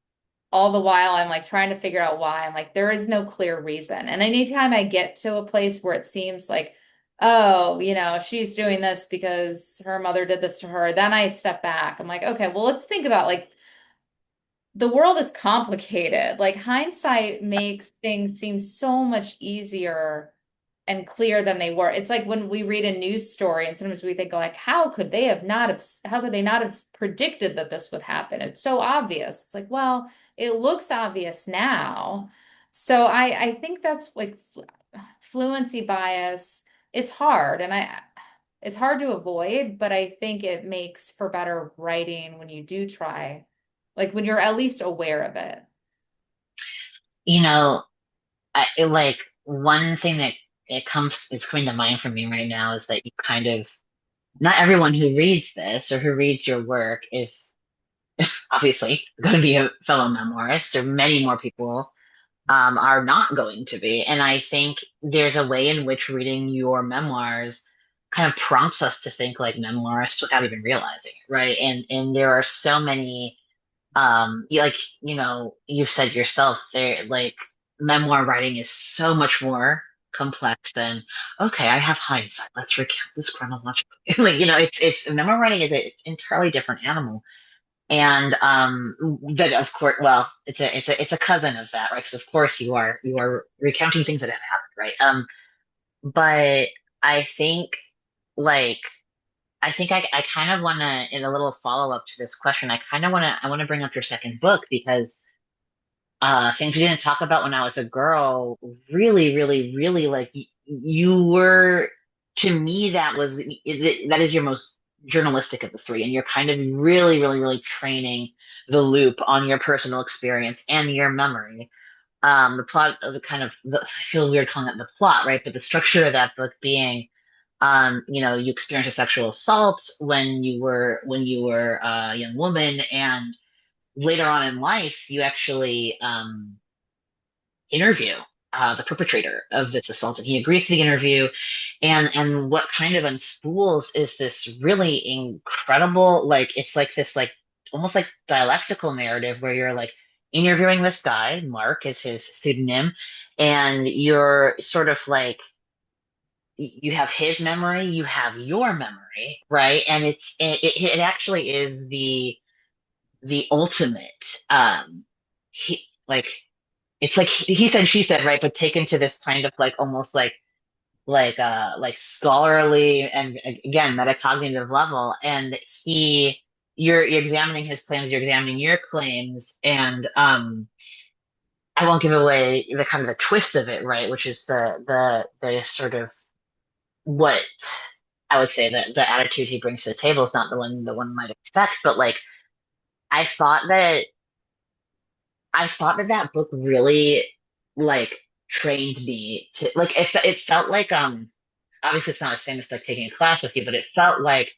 all the while I'm like trying to figure out why. I'm like, there is no clear reason. And anytime I get to a place where it seems like, oh, she's doing this because her mother did this to her, then I step back. I'm like, okay, well, let's think about like the world is complicated. Like hindsight makes things seem so much easier and clear than they were. It's like when we read a news story and sometimes we think like, how could they not have predicted that this would happen? It's so obvious. It's like, well, it looks obvious now. So I think that's like fluency bias. It's hard and it's hard to avoid, but I think it makes for better writing when you do try, like when you're at least aware of it. You know, like one thing that it's coming to mind for me right now is that you kind of, not everyone who reads this or who reads your work is obviously going to be a fellow memoirist, or many more people are not going to be. And I think there's a way in which reading your memoirs kind of prompts us to think like memoirists without even realizing it, right? And there are so many, like, you've said yourself there, like memoir writing is so much more complex than, okay, I have hindsight, let's recount this chronologically. Like, it's memoir writing is an entirely different animal. And that, of course, well, it's a cousin of that, right? Because of course you are recounting things that have happened, right? But I think, like, I kind of want to, in a little follow up to this question, I want to bring up your second book, because things we didn't talk about when I was a girl, really, really, really, like, you were, to me, that is your most journalistic of the three, and you're kind of really, really, really training the loop on your personal experience and your memory. The plot of I feel weird calling it the plot, right? But the structure of that book being, you experienced a sexual assault when you were a young woman, and later on in life, you actually interview the perpetrator of this assault, and he agrees to the interview. And what kind of unspools is this really incredible, like, it's like this, like, almost like dialectical narrative where you're like interviewing this guy, Mark is his pseudonym, and you're sort of like, you have his memory, you have your memory, right? And it actually is the ultimate, like, it's like he said, she said, right? But taken to this kind of like almost like scholarly and, again, metacognitive level. And you're examining his claims, you're examining your claims, and I won't give away the kind of the twist of it, right? Which is the sort of, what I would say that the attitude he brings to the table is not the one might expect. But like, I thought that that book really, like, trained me to, like, it felt like, obviously it's not the same as like taking a class with you, but it felt like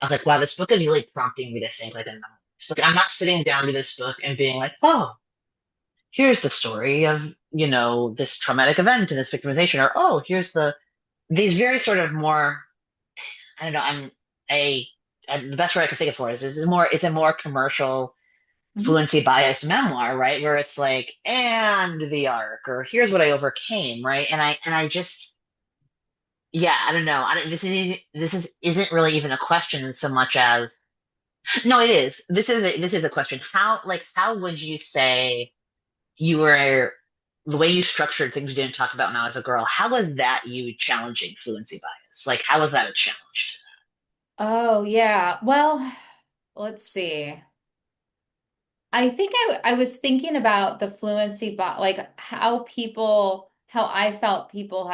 I was like, wow, this book is really prompting me to think like a novelist. Like, I'm not sitting down to this book and being like, oh, here's the story of, this traumatic event and this victimization, or, oh, here's these very sort of more, I don't know, I, the best word I can think of for it is a more commercial, Mhm. fluency biased memoir, right? Where it's like, and the arc, or here's what I overcame, right? And I just, yeah, I don't know. I don't, this isn't really even a question so much as, no, it is. This is a question. How would you say you were, the way you structured things you didn't talk about when I was a girl? How was that you challenging fluency bias? Like, how was that a challenge? Oh, yeah. Well, let's see. I think I was thinking about the fluency, but like how I felt people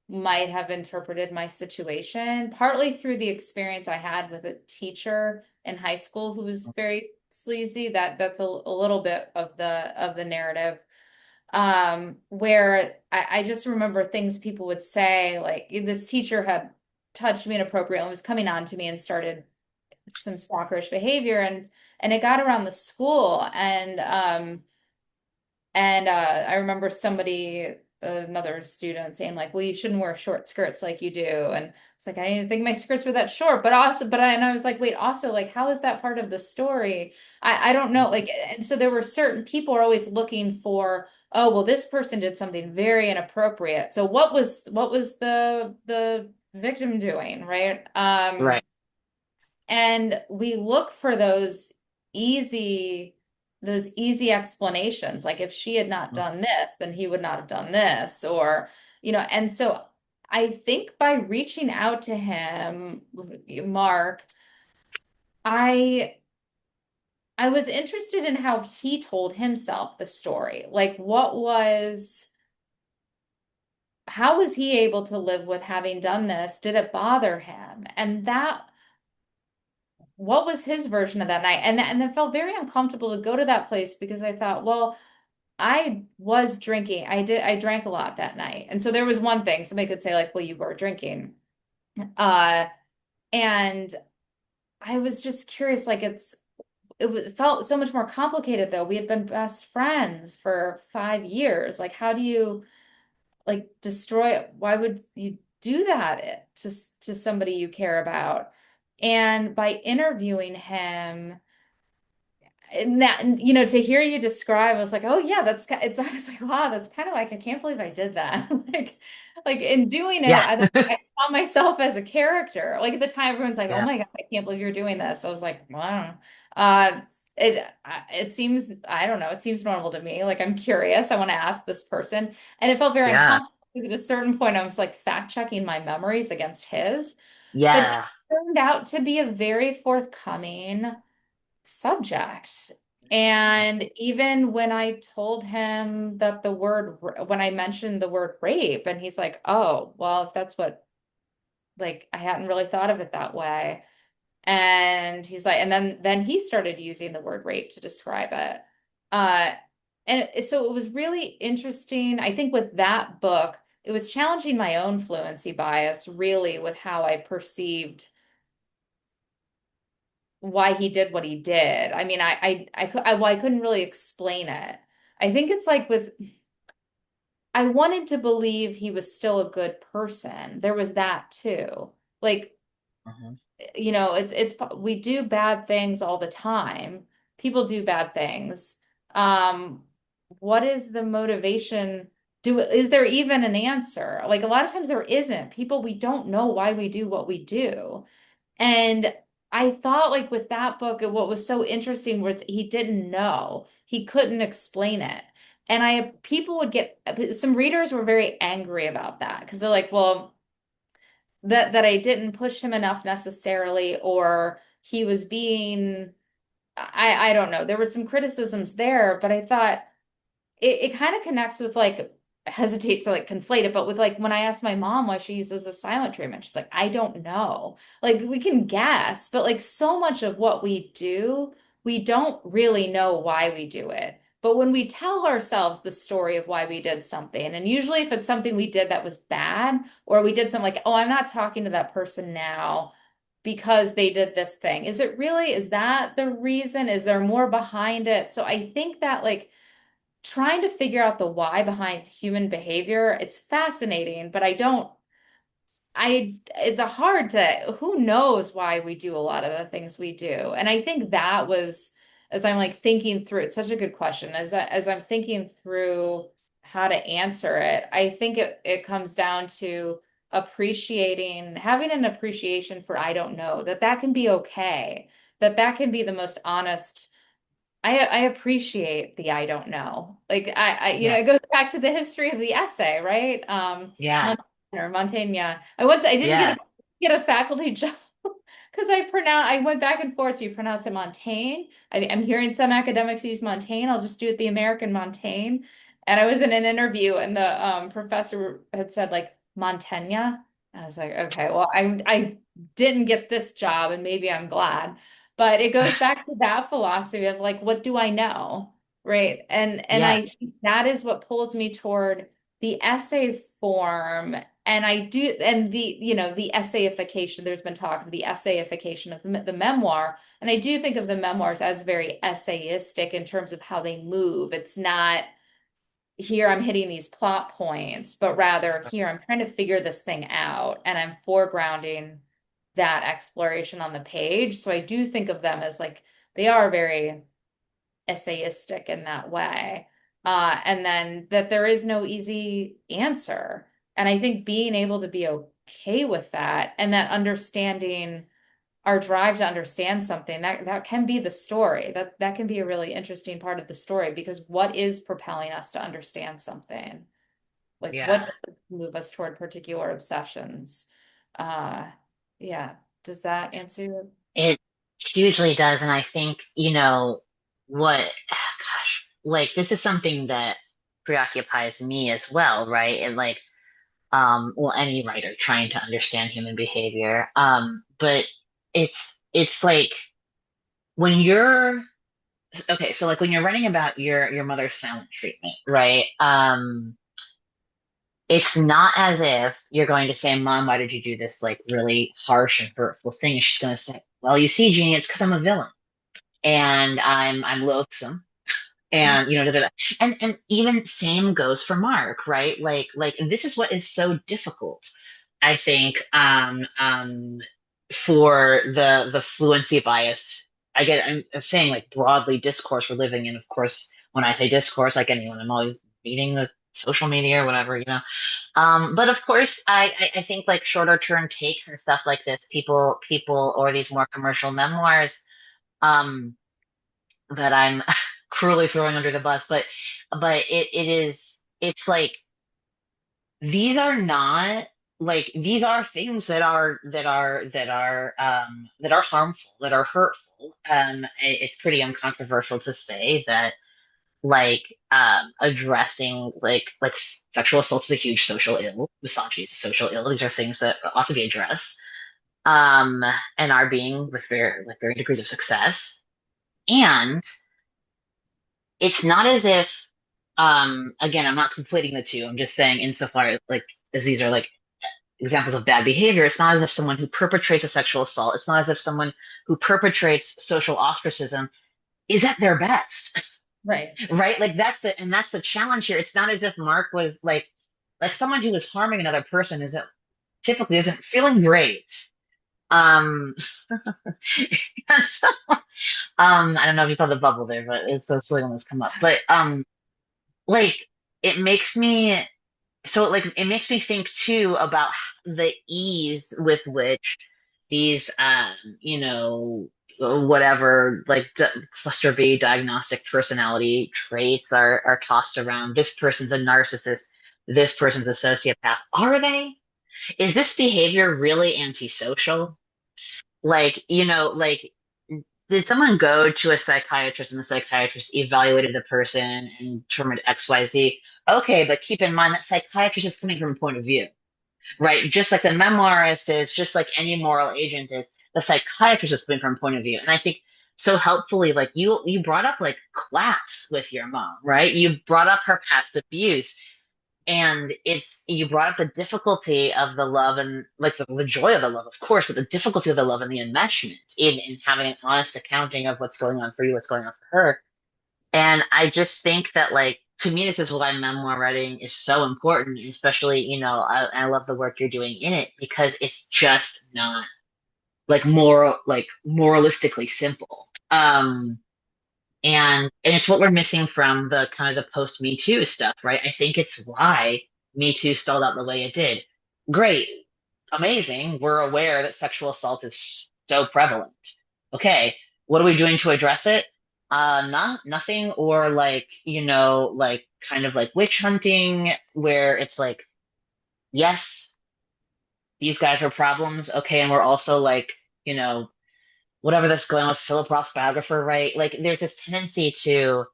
might have interpreted my situation, partly through the experience I had with a teacher in high school who was very sleazy. That's a little bit of the narrative. where I just remember things people would say, like this teacher had touched me inappropriately and was coming on to me and started some stalkerish behavior, and it got around the school, and I remember somebody, another student, saying like, "Well, you shouldn't wear short skirts like you do." And it's like I didn't think my skirts were that short, but also, and I was like, "Wait, also, like, how is that part of the story?" I don't know. Like, and so there were certain people are always looking for, oh, well, this person did something very inappropriate. So what was the victim doing, right? Right. And we look for easy, those easy explanations. Like if she had not Mhm. done this, then he would not have done this, or, and so I think by reaching out to him, Mark, I I was interested in how he told himself the story. Like how was he able to live with having done this? Did it bother him? And that what was his version of that night? And then felt very uncomfortable to go to that place because I thought, well, I was drinking. I drank a lot that night. And so there was one thing somebody could say like, well, you were drinking. Uh and I was just curious, like it felt so much more complicated though. We had been best friends for 5 years. Like how do you like destroy, why would you do that to somebody you care about? And by interviewing him, and that, to hear you describe, I was like, oh yeah, it's, I was like, wow, that's kind of like, I can't believe I did that. Like in doing it, Yeah. I saw myself as a character. Like at the time, everyone's like, oh Yeah. my God, I can't believe you're doing this. I was like, well, I don't know. Uh, it seems, I don't know, it seems normal to me. Like I'm curious. I want to ask this person. And it felt very Yeah. uncomfortable because at a certain point, I was like fact checking my memories against his. But he Yeah. turned out to be a very forthcoming subject. And even when I told him that when I mentioned the word rape, and he's like, oh, well, if that's what, like, I hadn't really thought of it that way. And he's like, and then he started using the word rape to describe it. Uh, so it was really interesting. I think with that book, it was challenging my own fluency bias, really, with how I perceived why he did what he did. I mean, well, I couldn't really explain it. I think it's like I wanted to believe he was still a good person. There was that too. Like, Mhm. we do bad things all the time. People do bad things. Um, what is the motivation? Is there even an answer? Like a lot of times there isn't. We don't know why we do what we do. And I thought like with that book, what was so interesting was he didn't know. He couldn't explain it. And people would get, some readers were very angry about that because they're like, well, that I didn't push him enough necessarily, or he was being, I don't know. There were some criticisms there, but I thought it kind of connects with like, I hesitate to like conflate it, but with like when I asked my mom why she uses a silent treatment, she's like, I don't know. Like we can guess, but like so much of what we do, we don't really know why we do it. But when we tell ourselves the story of why we did something, and usually if it's something we did that was bad, or we did something like, oh, I'm not talking to that person now because they did this thing. Is that the reason? Is there more behind it? So I think that like trying to figure out the why behind human behavior, it's fascinating, but it's a hard to, who knows why we do a lot of the things we do. And I think that was, as I'm like thinking through, it's such a good question. As I'm thinking through how to answer it, I think it comes down to having an appreciation for I don't know, that can be okay, that can be the most honest. I appreciate the I don't know. Like Yeah. it goes back to the history of the essay, right? Yeah. Montaigne. I didn't Yeah. get a faculty job because I went back and forth. Do you pronounce it Montaigne? I'm hearing some academics use Montaigne. I'll just do it the American Montaigne. And I was in an interview and the professor had said like Montaigne. I was like, okay, well, I didn't get this job and maybe I'm glad. But it goes back to that philosophy of like, what do I know? Right. And I Yes. think that is what pulls me toward the essay form. And I do, and the essayification, there's been talk of the essayification of the memoir. And I do think of the memoirs as very essayistic in terms of how they move. It's not here I'm hitting these plot points, but rather here I'm trying to figure this thing out and I'm foregrounding that exploration on the page. So I do think of them as like they are very essayistic in that way. And then that there is no easy answer. And I think being able to be okay with that and that understanding our drive to understand something that can be the story. That can be a really interesting part of the story because what is propelling us to understand something? Like Yeah. what does move us toward particular obsessions? Uh, yeah. Does that answer? It hugely does. And I think, what, gosh, like this is something that preoccupies me as well, right? And like, well, any writer trying to understand human behavior. But it's like when you're okay, so like when you're writing about your mother's silent treatment, right? It's not as if you're going to say, Mom, why did you do this like really harsh and hurtful thing? And she's going to say, well, you see, Jeannie, it's because I'm a villain and I'm loathsome and da, da, da. And even same goes for Mark, right? Like this is what is so difficult, I think, for the fluency bias. I'm saying like broadly discourse we're living in. Of course, when I say discourse, like anyone, I'm always reading the social media or whatever. But of course, I think like shorter term takes and stuff like this, people or these more commercial memoirs. Um, that I'm cruelly throwing under the bus, but it's like these are not like these are things that are harmful, that are hurtful. It's pretty uncontroversial to say that like addressing like sexual assault is a huge social ill, misogyny is a social ill. These are things that ought to be addressed, um, and are being with varying degrees of success. And it's not as if again, I'm not conflating the two. I'm just saying insofar as these are like examples of bad behavior, it's not as if someone who perpetrates a sexual assault, it's not as if someone who perpetrates social ostracism is at their best. Right. Right? Like that's the challenge here. It's not as if Mark was like someone who was harming another person isn't typically isn't feeling great. Um so, I don't know if you saw the bubble there, but it's so silly when this come up. But like it makes me it makes me think too about the ease with which these whatever like cluster B diagnostic personality traits are tossed around. This person's a narcissist, this person's a sociopath. Are they? Is this behavior really antisocial? Like did someone go to a psychiatrist and the psychiatrist evaluated the person and determined XYZ? Okay, but keep in mind that psychiatrist is coming from a point of view, right? Just like the memoirist is, just like any moral agent is, the psychiatrist is coming from a point of view. And I think so helpfully, like you brought up like class with your mom, right? You brought up her past abuse. And you brought up the difficulty of the love and like the joy of the love, of course, but the difficulty of the love and the enmeshment in having an honest accounting of what's going on for you, what's going on for her. And I just think that like to me, this is why memoir writing is so important, especially, I love the work you're doing in it because it's just not like moralistically simple. And it's what we're missing from the kind of the post Me Too stuff, right? I think it's why Me Too stalled out the way it did. Great, amazing. We're aware that sexual assault is so prevalent. Okay, what are we doing to address it? Nothing, or like kind of like witch hunting, where it's like, yes, these guys are problems. Okay, and we're also like, you know, whatever that's going on with Philip Roth's biographer, right? Like, there's this tendency to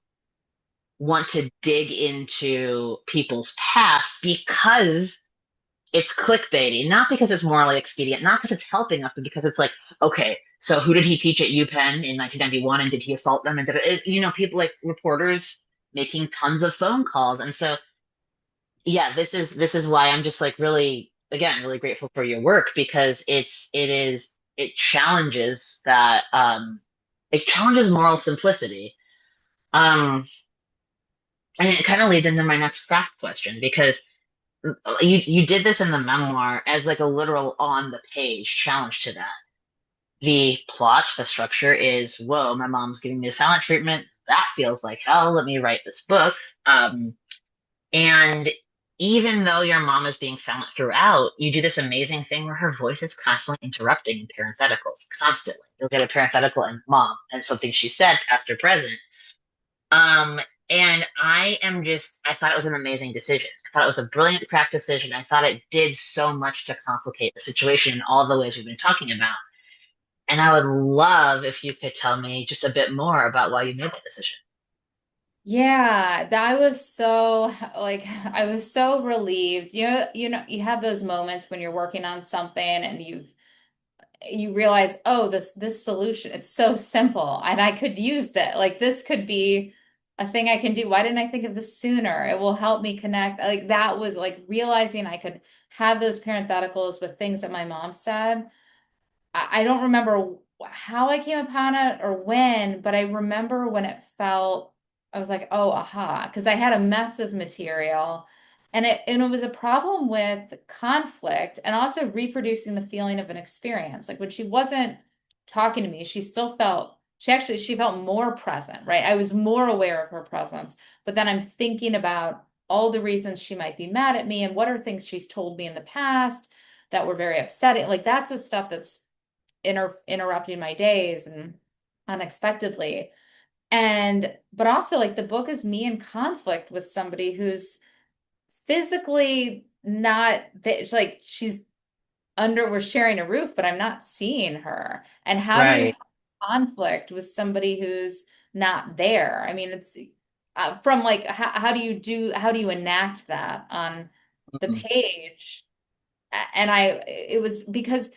want to dig into people's past because it's clickbaity, not because it's morally expedient, not because it's helping us, but because it's like, okay, So who did he teach at UPenn in 1991? And did he assault them? And people like reporters making tons of phone calls. And so, yeah, this is why I'm just like really, again, really grateful for your work because it challenges it challenges moral simplicity. Um, and it kind of leads into my next craft question because you did this in the memoir as like a literal on the page challenge to that. The plot, the structure is, whoa, my mom's giving me a silent treatment. That feels like hell. Let me write this book. And even though your mom is being silent throughout, you do this amazing thing where her voice is constantly interrupting in parentheticals, constantly. You'll get a parenthetical and mom and something she said after present. Um, and I thought it was an amazing decision. I thought it was a brilliant craft decision. I thought it did so much to complicate the situation in all the ways we've been talking about. And I would love if you could tell me just a bit more about why you made that decision. Yeah, that was so like I was so relieved. You have those moments when you're working on something and you realize, oh, this solution, it's so simple and I could use that. Like this could be a thing I can do. Why didn't I think of this sooner? It will help me connect. Like that was like realizing I could have those parentheticals with things that my mom said. I don't remember how I came upon it or when, but I remember when it felt, I was like, oh, aha, because I had a mess of material and it was a problem with conflict and also reproducing the feeling of an experience. Like when she wasn't talking to me, she felt more present, right? I was more aware of her presence, but then I'm thinking about all the reasons she might be mad at me and what are things she's told me in the past that were very upsetting. Like that's the stuff that's interrupting my days and unexpectedly. And but also like the book is me in conflict with somebody who's physically not it's like she's under we're sharing a roof, but I'm not seeing her. And how do you have Right. conflict with somebody who's not there? I mean, it's from like how do you enact that on the Mhm. page? And it was because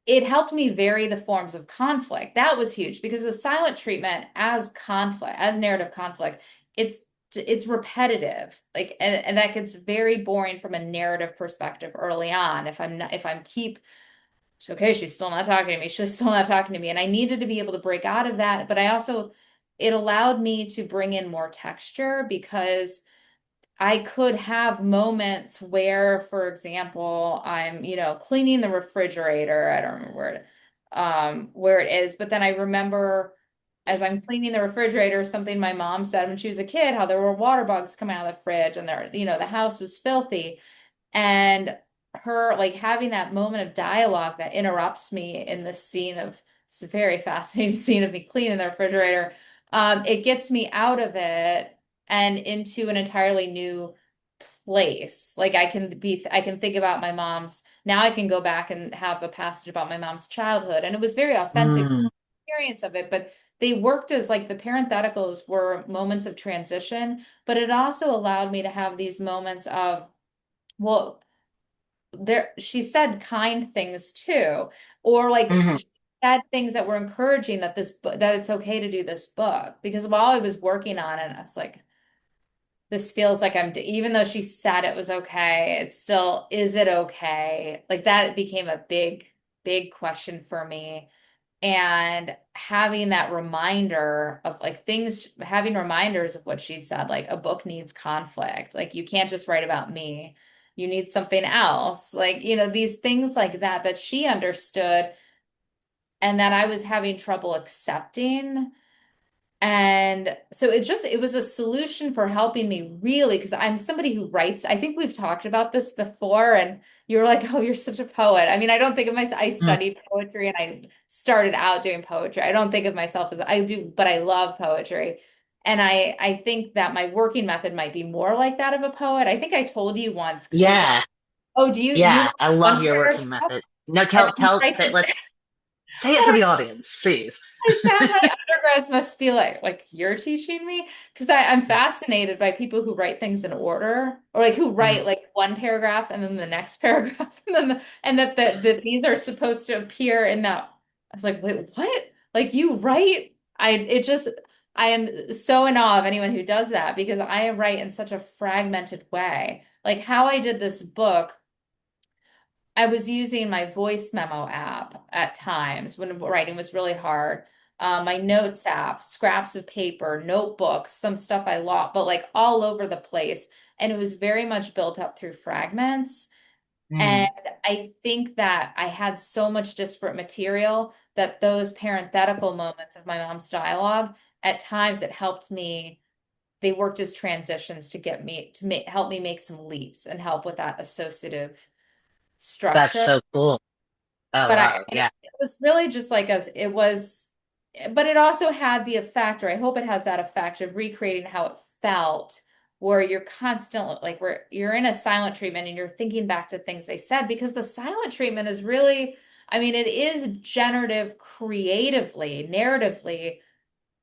it helped me vary the forms of conflict. That was huge because the silent treatment as conflict, as narrative conflict, it's it's repetitive. Like and that gets very boring from a narrative perspective early on. If I'm keep okay, she's still not talking to me. She's still not talking to me. And I needed to be able to break out of that. But I also it allowed me to bring in more texture because I could have moments where, for example, I'm, cleaning the refrigerator. I don't remember where it is, but then I remember as I'm cleaning the refrigerator, something my mom said when she was a kid, how there were water bugs coming out of the fridge and the house was filthy. And her like having that moment of dialogue that interrupts me in this scene of it's a very fascinating scene of me cleaning the refrigerator. It gets me out of it and into an entirely new place. Like I can think about my mom's, now I can go back and have a passage about my mom's childhood. And it was very authentic Mm, experience of it, but they worked as like the parentheticals were moments of transition, but it also allowed me to have these moments of, well, there she said kind things too, or like mhm. she said things that were encouraging that that it's okay to do this book because while I was working on it, I was like, this feels like even though she said it was okay, it's still, is it okay? Like that became a big question for me. And having that reminder of like things, having reminders of what she'd said, like a book needs conflict. Like you can't just write about me. You need something else. Like, these things like that that she understood and that I was having trouble accepting. And so it was a solution for helping me really, because I'm somebody who writes. I think we've talked about this before, and you're like, oh, you're such a poet. I mean, I don't think of myself, I Mm. studied poetry and I started out doing poetry. I don't think of myself as I do, but I love poetry. And I think that my working method might be more like that of a poet. I think I told you once because I was like, Yeah, oh, do you yeah. write I love one your paragraph working method. No, and then you write let's say it and for I the audience, please. I said my undergrads must be like you're teaching me because I'm fascinated by people who write things in order or like who Mhm. write like one paragraph and then the next paragraph and then and that these are supposed to appear in that. I was like, wait, what? Like you write? I am so in awe of anyone who does that because I write in such a fragmented way. Like how I did this book, I was using my voice memo app at times when writing was really hard. My notes app, scraps of paper, notebooks, some stuff I lost, but like all over the place. And it was very much built up through fragments. And Mm, I think that I had so much disparate material that those parenthetical moments of my mom's dialogue, at times it helped me. They worked as transitions to get me to help me make some leaps and help with that associative that's structure. so cool. Oh But wow, it yeah. was really just like as it was, but it also had the effect, or I hope it has that effect of recreating how it felt, where you're constantly like where you're in a silent treatment and you're thinking back to things they said, because the silent treatment is really, I mean, it is generative creatively, narratively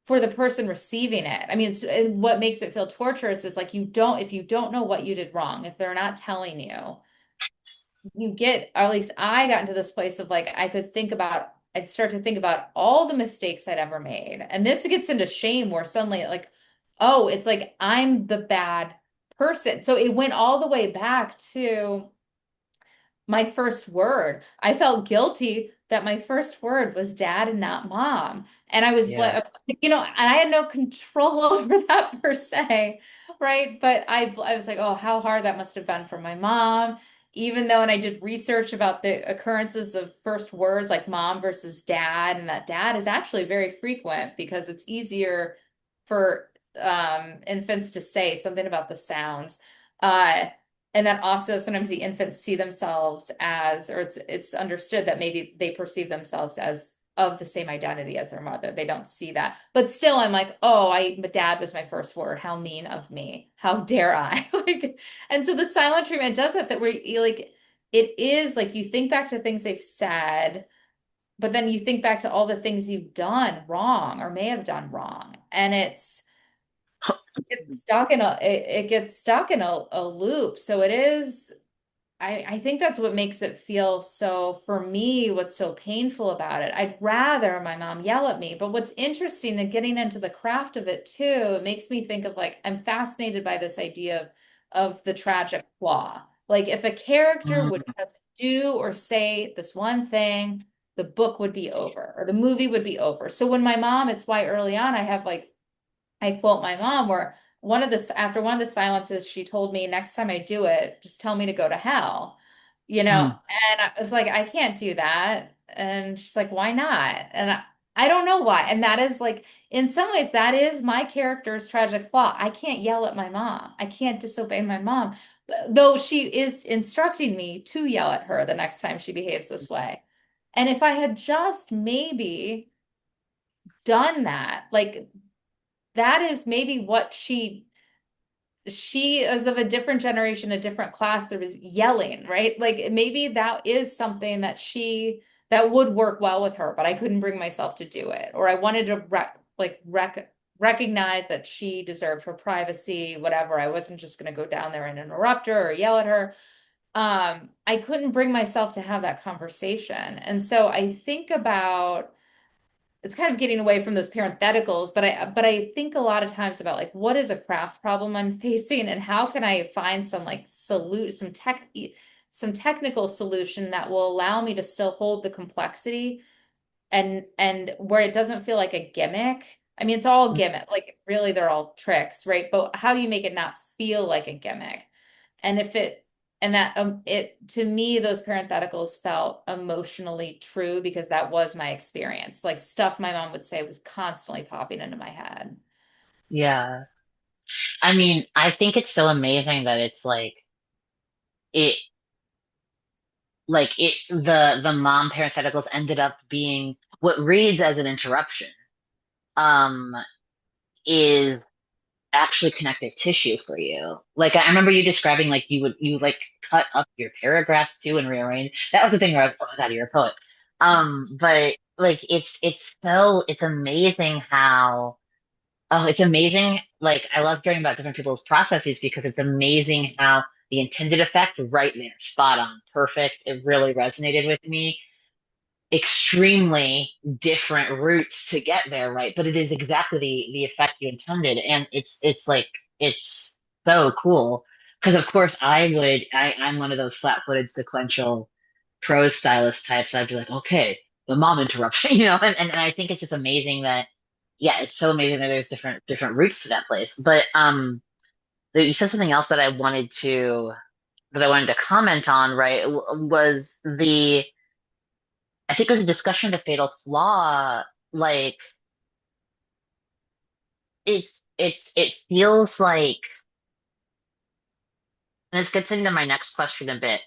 for the person receiving it. I mean, and what makes it feel torturous is like if you don't know what you did wrong, if they're not telling you you get, or at least I got into this place of like, I'd start to think about all the mistakes I'd ever made. And this gets into shame where suddenly, like, oh, it's like I'm the bad person. So it went all the way back to my first word. I felt guilty that my first word was dad and not mom. And I was, Yeah. and I had no control over that per se, right? But I was like, oh, how hard that must have been for my mom. Even though, and I did research about the occurrences of first words like mom versus dad, and that dad is actually very frequent because it's easier for infants to say something about the sounds. Uh, and that also sometimes the infants see themselves as, or it's understood that maybe they perceive themselves as of the same identity as their mother. They don't see that. But still, I'm like, oh, my dad was my first word. How mean of me. How dare I? Like, and so the silent treatment does that, that where you like, it is like you think back to things they've said, but then you think back to all the things you've done wrong or may have done wrong. And it gets stuck in a loop. So it is, I think that's what makes it feel so, for me, what's so painful about it. I'd rather my mom yell at me. But what's interesting and getting into the craft of it too, it makes me think of like, I'm fascinated by this idea of the tragic flaw. Like if a character would Mm, just do or say this one thing, the book would be over or the movie would be over. So when my mom, it's why early on I have like I quote my mom where after one of the silences, she told me, next time I do it, just tell me to go to hell, mm, and I was like, I can't do that. And she's like, why not? And I don't know why. And that is like, in some ways, that is my character's tragic flaw. I can't yell at my mom. I can't disobey my mom, though she is instructing me to yell at her the next time she behaves this way. And if I had just maybe done that, like that is maybe what she is of a different generation, a different class. There was yelling, right? Like maybe that is something that would work well with her, but I couldn't bring myself to do it. Or I wanted to recognize that she deserved her privacy, whatever. I wasn't just going to go down there and interrupt her or yell at her. I couldn't bring myself to have that conversation. And so I think about it's kind of getting away from those parentheticals, but I think a lot of times about like what is a craft problem I'm facing and how can I find some like some technical solution that will allow me to still hold the complexity and where it doesn't feel like a gimmick. I mean, it's all mm. gimmick, like really they're all tricks, right? But how do you make it not feel like a gimmick? And if it and that it to me those parentheticals felt emotionally true because that was my experience. Like stuff my mom would say was constantly popping into my head. Yeah. I mean, I think it's so amazing that it's it the mom parentheticals ended up being what reads as an interruption, um, is actually connective tissue for you. Like I remember you describing like you like cut up your paragraphs too and rearrange. That was the thing where I was, oh my God, you're a poet. But like it's amazing how it's amazing. Like I love hearing about different people's processes because it's amazing how the intended effect right there, spot on, perfect. It really resonated with me. extremely different routes to get there, right? But it is exactly the effect you intended, and it's like it's so cool because of course I'm one of those flat-footed sequential prose stylist types. I'd be like, okay, the mom interruption, and I think it's just amazing that yeah, it's so amazing that there's different routes to that place. But you said something else that I wanted to comment on, right? Was the I think it was a discussion of the fatal flaw. Like it feels like, and this gets into my next question a bit,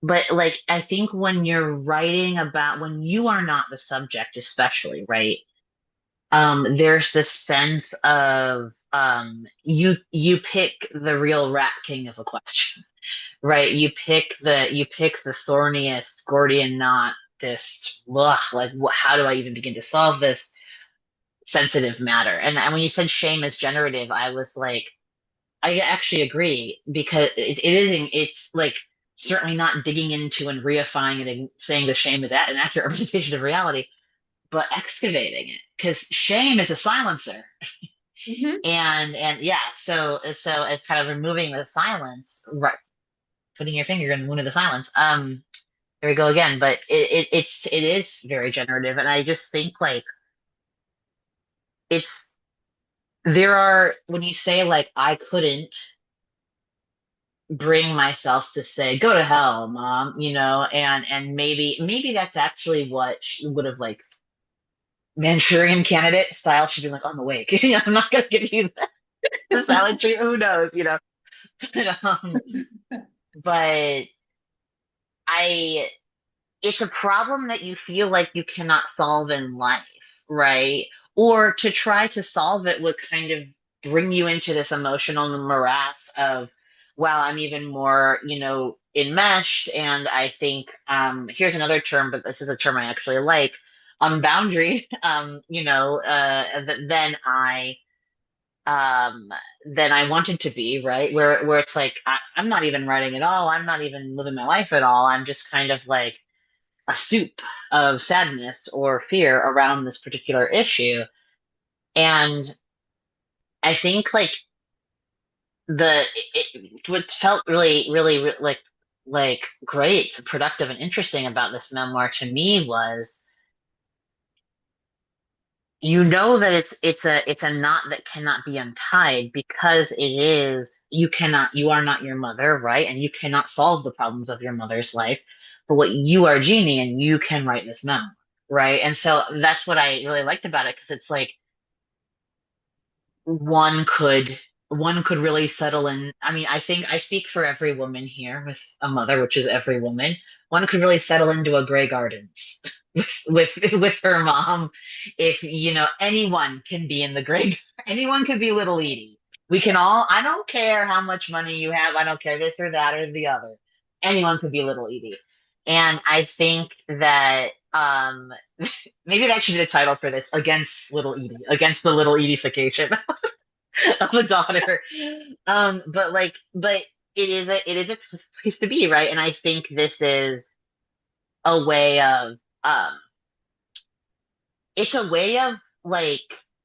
but like I think when you're writing about when you are not the subject, especially, right? There's this sense of you pick the real rat king of a question, right? You pick the thorniest Gordian knot, this ugh, like how do I even begin to solve this sensitive matter? And when you said shame is generative, I was like, I actually agree because it's like certainly not digging into and reifying it and saying the shame is an accurate representation of reality, but excavating it because shame is a silencer, Mhm. and yeah, so it's kind of removing the silence, right? Putting your finger in the wound of the silence. There we go again. But it is very generative, and I just think like it's there are when you say like I couldn't bring myself to say go to hell mom, and maybe that's actually what she would have like Manchurian candidate style. She'd be like I'm awake. I'm not gonna give you the salad treat, who knows, but, but I it's a problem that you feel like you cannot solve in life, right? Or to try to solve it would kind of bring you into this emotional morass of, well, I'm even more, enmeshed. And I think here's another term, but this is a term I actually like, unboundaried, than um I wanted to be, right? Where it's like I'm not even writing at all. I'm not even living my life at all. I'm just kind of like a soup of sadness or fear around this particular issue. And I think like what felt really like great, productive, and interesting about this memoir to me was that it's a knot that cannot be untied because you are not your mother, right? And you cannot solve the problems of your mother's life, but what you are Jeannie and you can write this memoir, right? And so that's what I really liked about it because it's like one could one could really settle in. I mean, I think I speak for every woman here with a mother, which is every woman. One could really settle into a Grey Gardens with her mom. If anyone can be in the Grey, anyone could be Little Edie. We can all. I don't care how much money you have. I don't care this or that or the other. Anyone could be Little Edie, and I think that maybe that should be the title for this, against Little Edie, against the little Edification of a daughter. But it is a place to be, right? And I think this is a way of um it's a way of like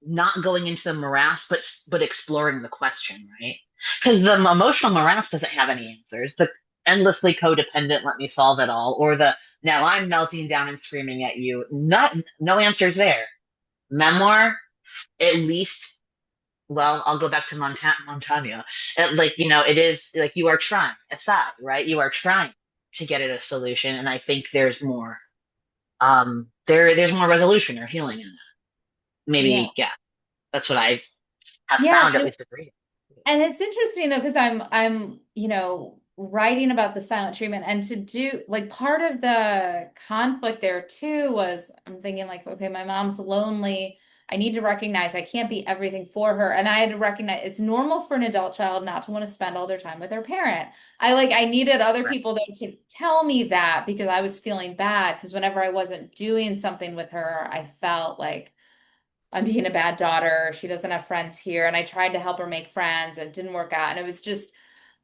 not going into the morass, but exploring the question, right? Because the emotional morass doesn't have any answers. The endlessly codependent, let me solve it all, or the now I'm melting down and screaming at you. Not no answers there. Memoir, at least, well, I'll go back to Montaigne. Like, it is like you are trying, aside, right? You are trying to get at a solution, and I think there's more. There's more resolution or healing in that. Yeah. Maybe, yeah, that's what I have Yeah. found, at least with reading. And it's interesting though, because I'm, writing about the silent treatment and to do like part of the conflict there too was I'm thinking like, okay, my mom's lonely. I need to recognize I can't be everything for her. And I had to recognize it's normal for an adult child not to want to spend all their time with their parent. I needed other Right. people though to tell me that because I was feeling bad because whenever I wasn't doing something with her, I felt like I'm being a bad daughter. She doesn't have friends here. And I tried to help her make friends and it didn't work out. And it was just,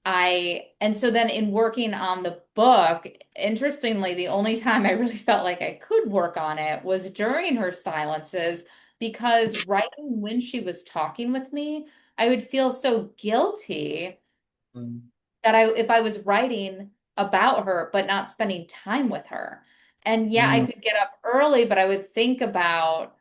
and so then in working on the book, interestingly, the only time I really felt like I could work on it was during her silences, because writing when she was talking with me, I would feel so guilty Mm, that if I was writing about her but not spending time with her. And yeah, I mm, could get up early, but I would think about,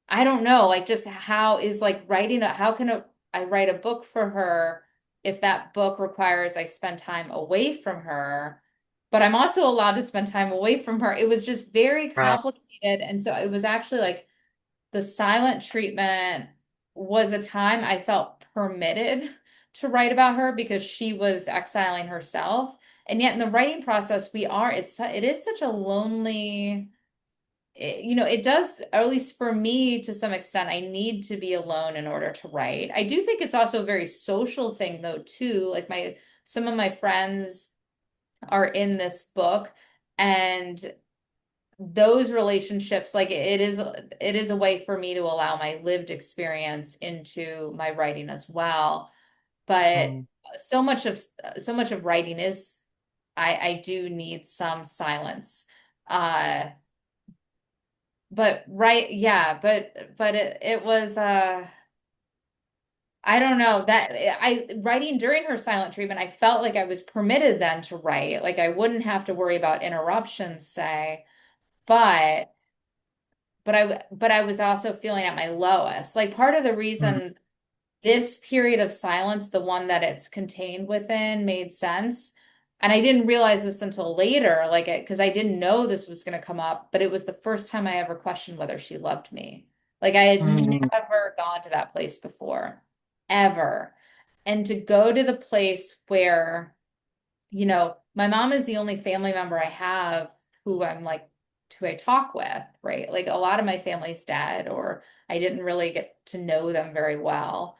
I don't know, like just how is like how can I write a book for her if that book requires I spend time away from her, but I'm also allowed to spend time away from her. It was just very right. complicated. And so it was actually like the silent treatment was a time I felt permitted to write about her because she was exiling herself. And yet in the writing process, it is such a lonely, it does, or at least for me to some extent, I need to be alone in order to write. I do think it's also a very social thing though, too. Like some of my friends are in this book, and those relationships, like it is a way for me to allow my lived experience into my writing as well. But Mm, so much of so much of writing is, I do need some silence. Uh but right, yeah, but it was I don't know that I writing during her silent treatment, I felt like I was permitted then to write. Like I wouldn't have to worry about interruptions, say, but but I was also feeling at my lowest. Like part of the mm, reason this period of silence, the one that it's contained within, made sense. And I didn't realize this until later, like because I didn't know this was going to come up, but it was the first time I ever questioned whether she loved me. Like I had mm, never gone to that place before, ever. And to go to the place where, my mom is the only family member I have who who I talk with, right? Like a lot of my family's dead, or I didn't really get to know them very well.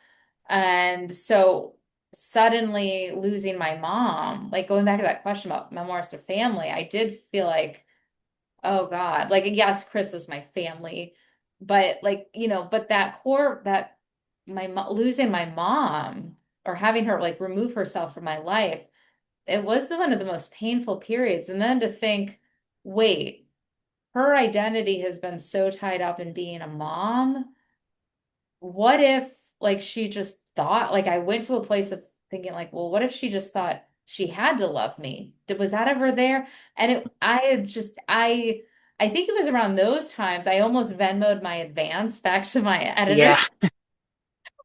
And so suddenly losing my mom, like going back to that question about memoirist of family, I did feel like, oh God, like, yes, Chris is my family, but like, but that core, that losing my mom or having her like remove herself from my life, it was one of the most painful periods. And then to think, wait, her identity has been so tied up in being a mom. What if like she just thought, like I went to a place of thinking like, well, what if she just thought she had to love me? Was that ever there? And I had just, I think it was around those times I almost Venmoed my advance back to my editor, yeah.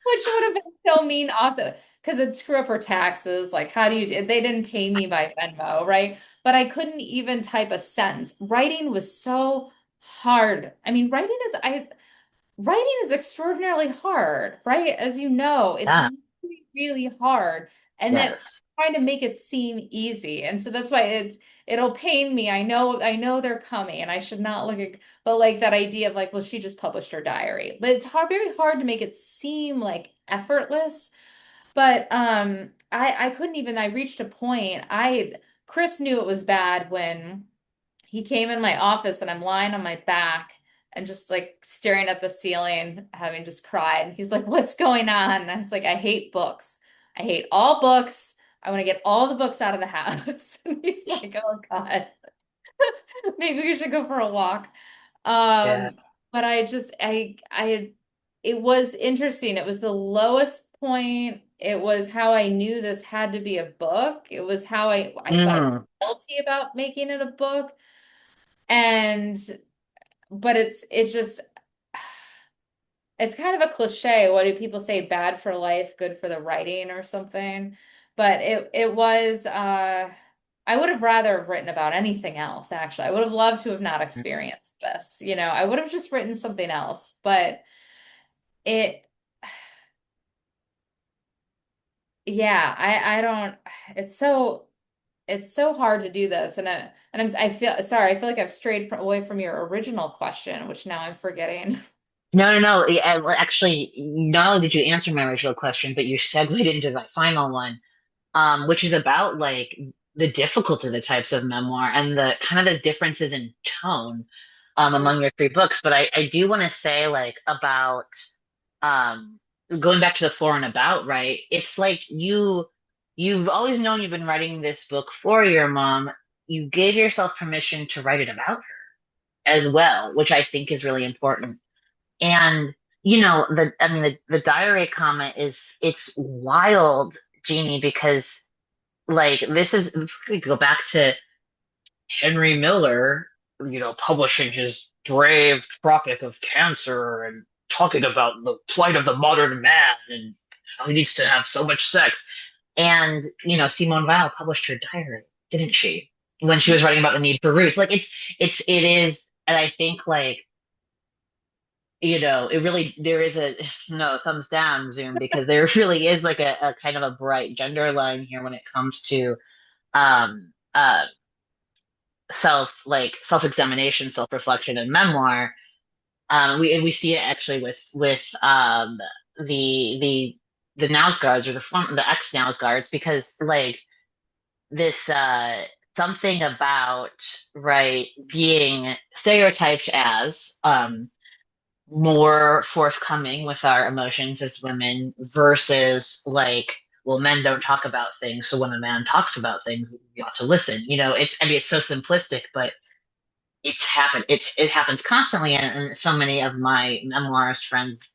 which would have been so mean also, because it'd screw up her taxes. Like, how do you, they didn't pay me by Venmo, right? But I couldn't even type a sentence. Writing was so hard. I mean, writing is extraordinarily hard, right? As you know, it's Yeah. really, really hard. And then Yes. trying to make it seem easy. And so that's why it'll pain me. I know they're coming and I should not look at, but like that idea of like, well, she just published her diary. But it's very hard to make it seem like effortless. But I couldn't even, I reached a point. Chris knew it was bad when he came in my office and I'm lying on my back and just like staring at the ceiling, having just cried. And he's like, "What's going on?" And I was like, "I hate books. I hate all books. I want to get all the books out of the house." And he's like, "Oh God, maybe we should go for a walk." Yeah. But it was interesting. It was the lowest point. It was how I knew this had to be a book. It was how I felt Mm, guilty about making it a book. And but it's kind of a cliche. What do people say? Bad for life, good for the writing or something. But it was I would have rather have written about anything else, actually. I would have loved to have not experienced this. I would have just written something else. But it yeah, I don't, it's so hard to do this. I feel sorry, I feel like I've strayed away from your original question, which now I'm forgetting. no, no, no. Yeah, well, actually, not only did you answer my original question, but you segued into my final one, which is about like the difficulty of the types of memoir and the kind of the differences in tone among your three books. But I do want to say like about um going back to the for and about, right? It's like you. you've always known you've been writing this book for your mom. You gave yourself permission to write it about her as well, which I think is really important. And the diary comment is it's wild, Jeannie, because like this is we go back to Henry Miller, publishing his brave Tropic of Cancer and talking about the plight of the modern man and how he needs to have so much sex. And, Simone Weil published her diary, didn't she? When she was writing about the need for roots. Like it is, and I think like, it really, there is a, no, thumbs down, Zoom, because there really is like a kind of a bright gender line here when it comes to um uh self-examination, self-reflection, and memoir. We see it actually with the the the Nausgards, or the ex Nausgards, because like this something about, right, being stereotyped as more forthcoming with our emotions as women versus like, well, men don't talk about things, so when a man talks about things, we ought to listen. It's so simplistic, but it happens constantly, and so many of my memoirist friends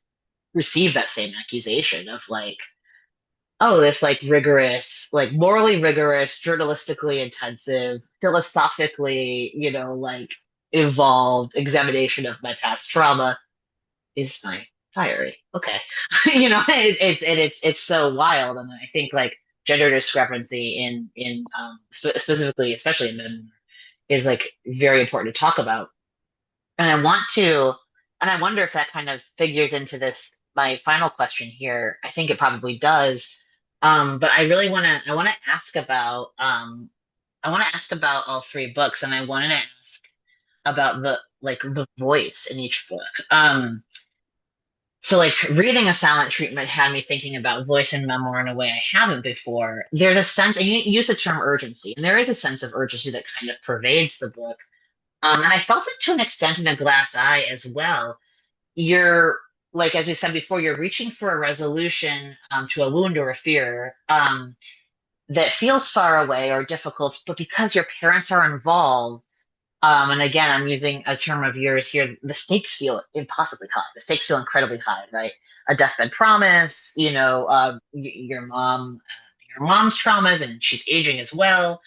receive that same accusation of like, oh, this like rigorous, like morally rigorous, journalistically intensive, philosophically, like evolved examination of my past trauma is my diary. Okay. It's so wild. And I think like gender discrepancy in specifically, especially in men, is like very important to talk about. And I wonder if that kind of figures into this, my final question here. I think it probably does. But I want to ask about all three books, and I wanted to ask about the voice in each book. So like reading A Silent Treatment had me thinking about voice and memoir in a way I haven't before. There's a sense, and you use the term urgency, and there is a sense of urgency that kind of pervades the book. And I felt it to an extent in A Glass Eye as well. You're, like, as we said before, you're reaching for a resolution to a wound or a fear that feels far away or difficult, but because your parents are involved, and again, I'm using a term of yours here, the stakes feel impossibly high. The stakes feel incredibly high, right? A deathbed promise, your mom's traumas, and she's aging as well.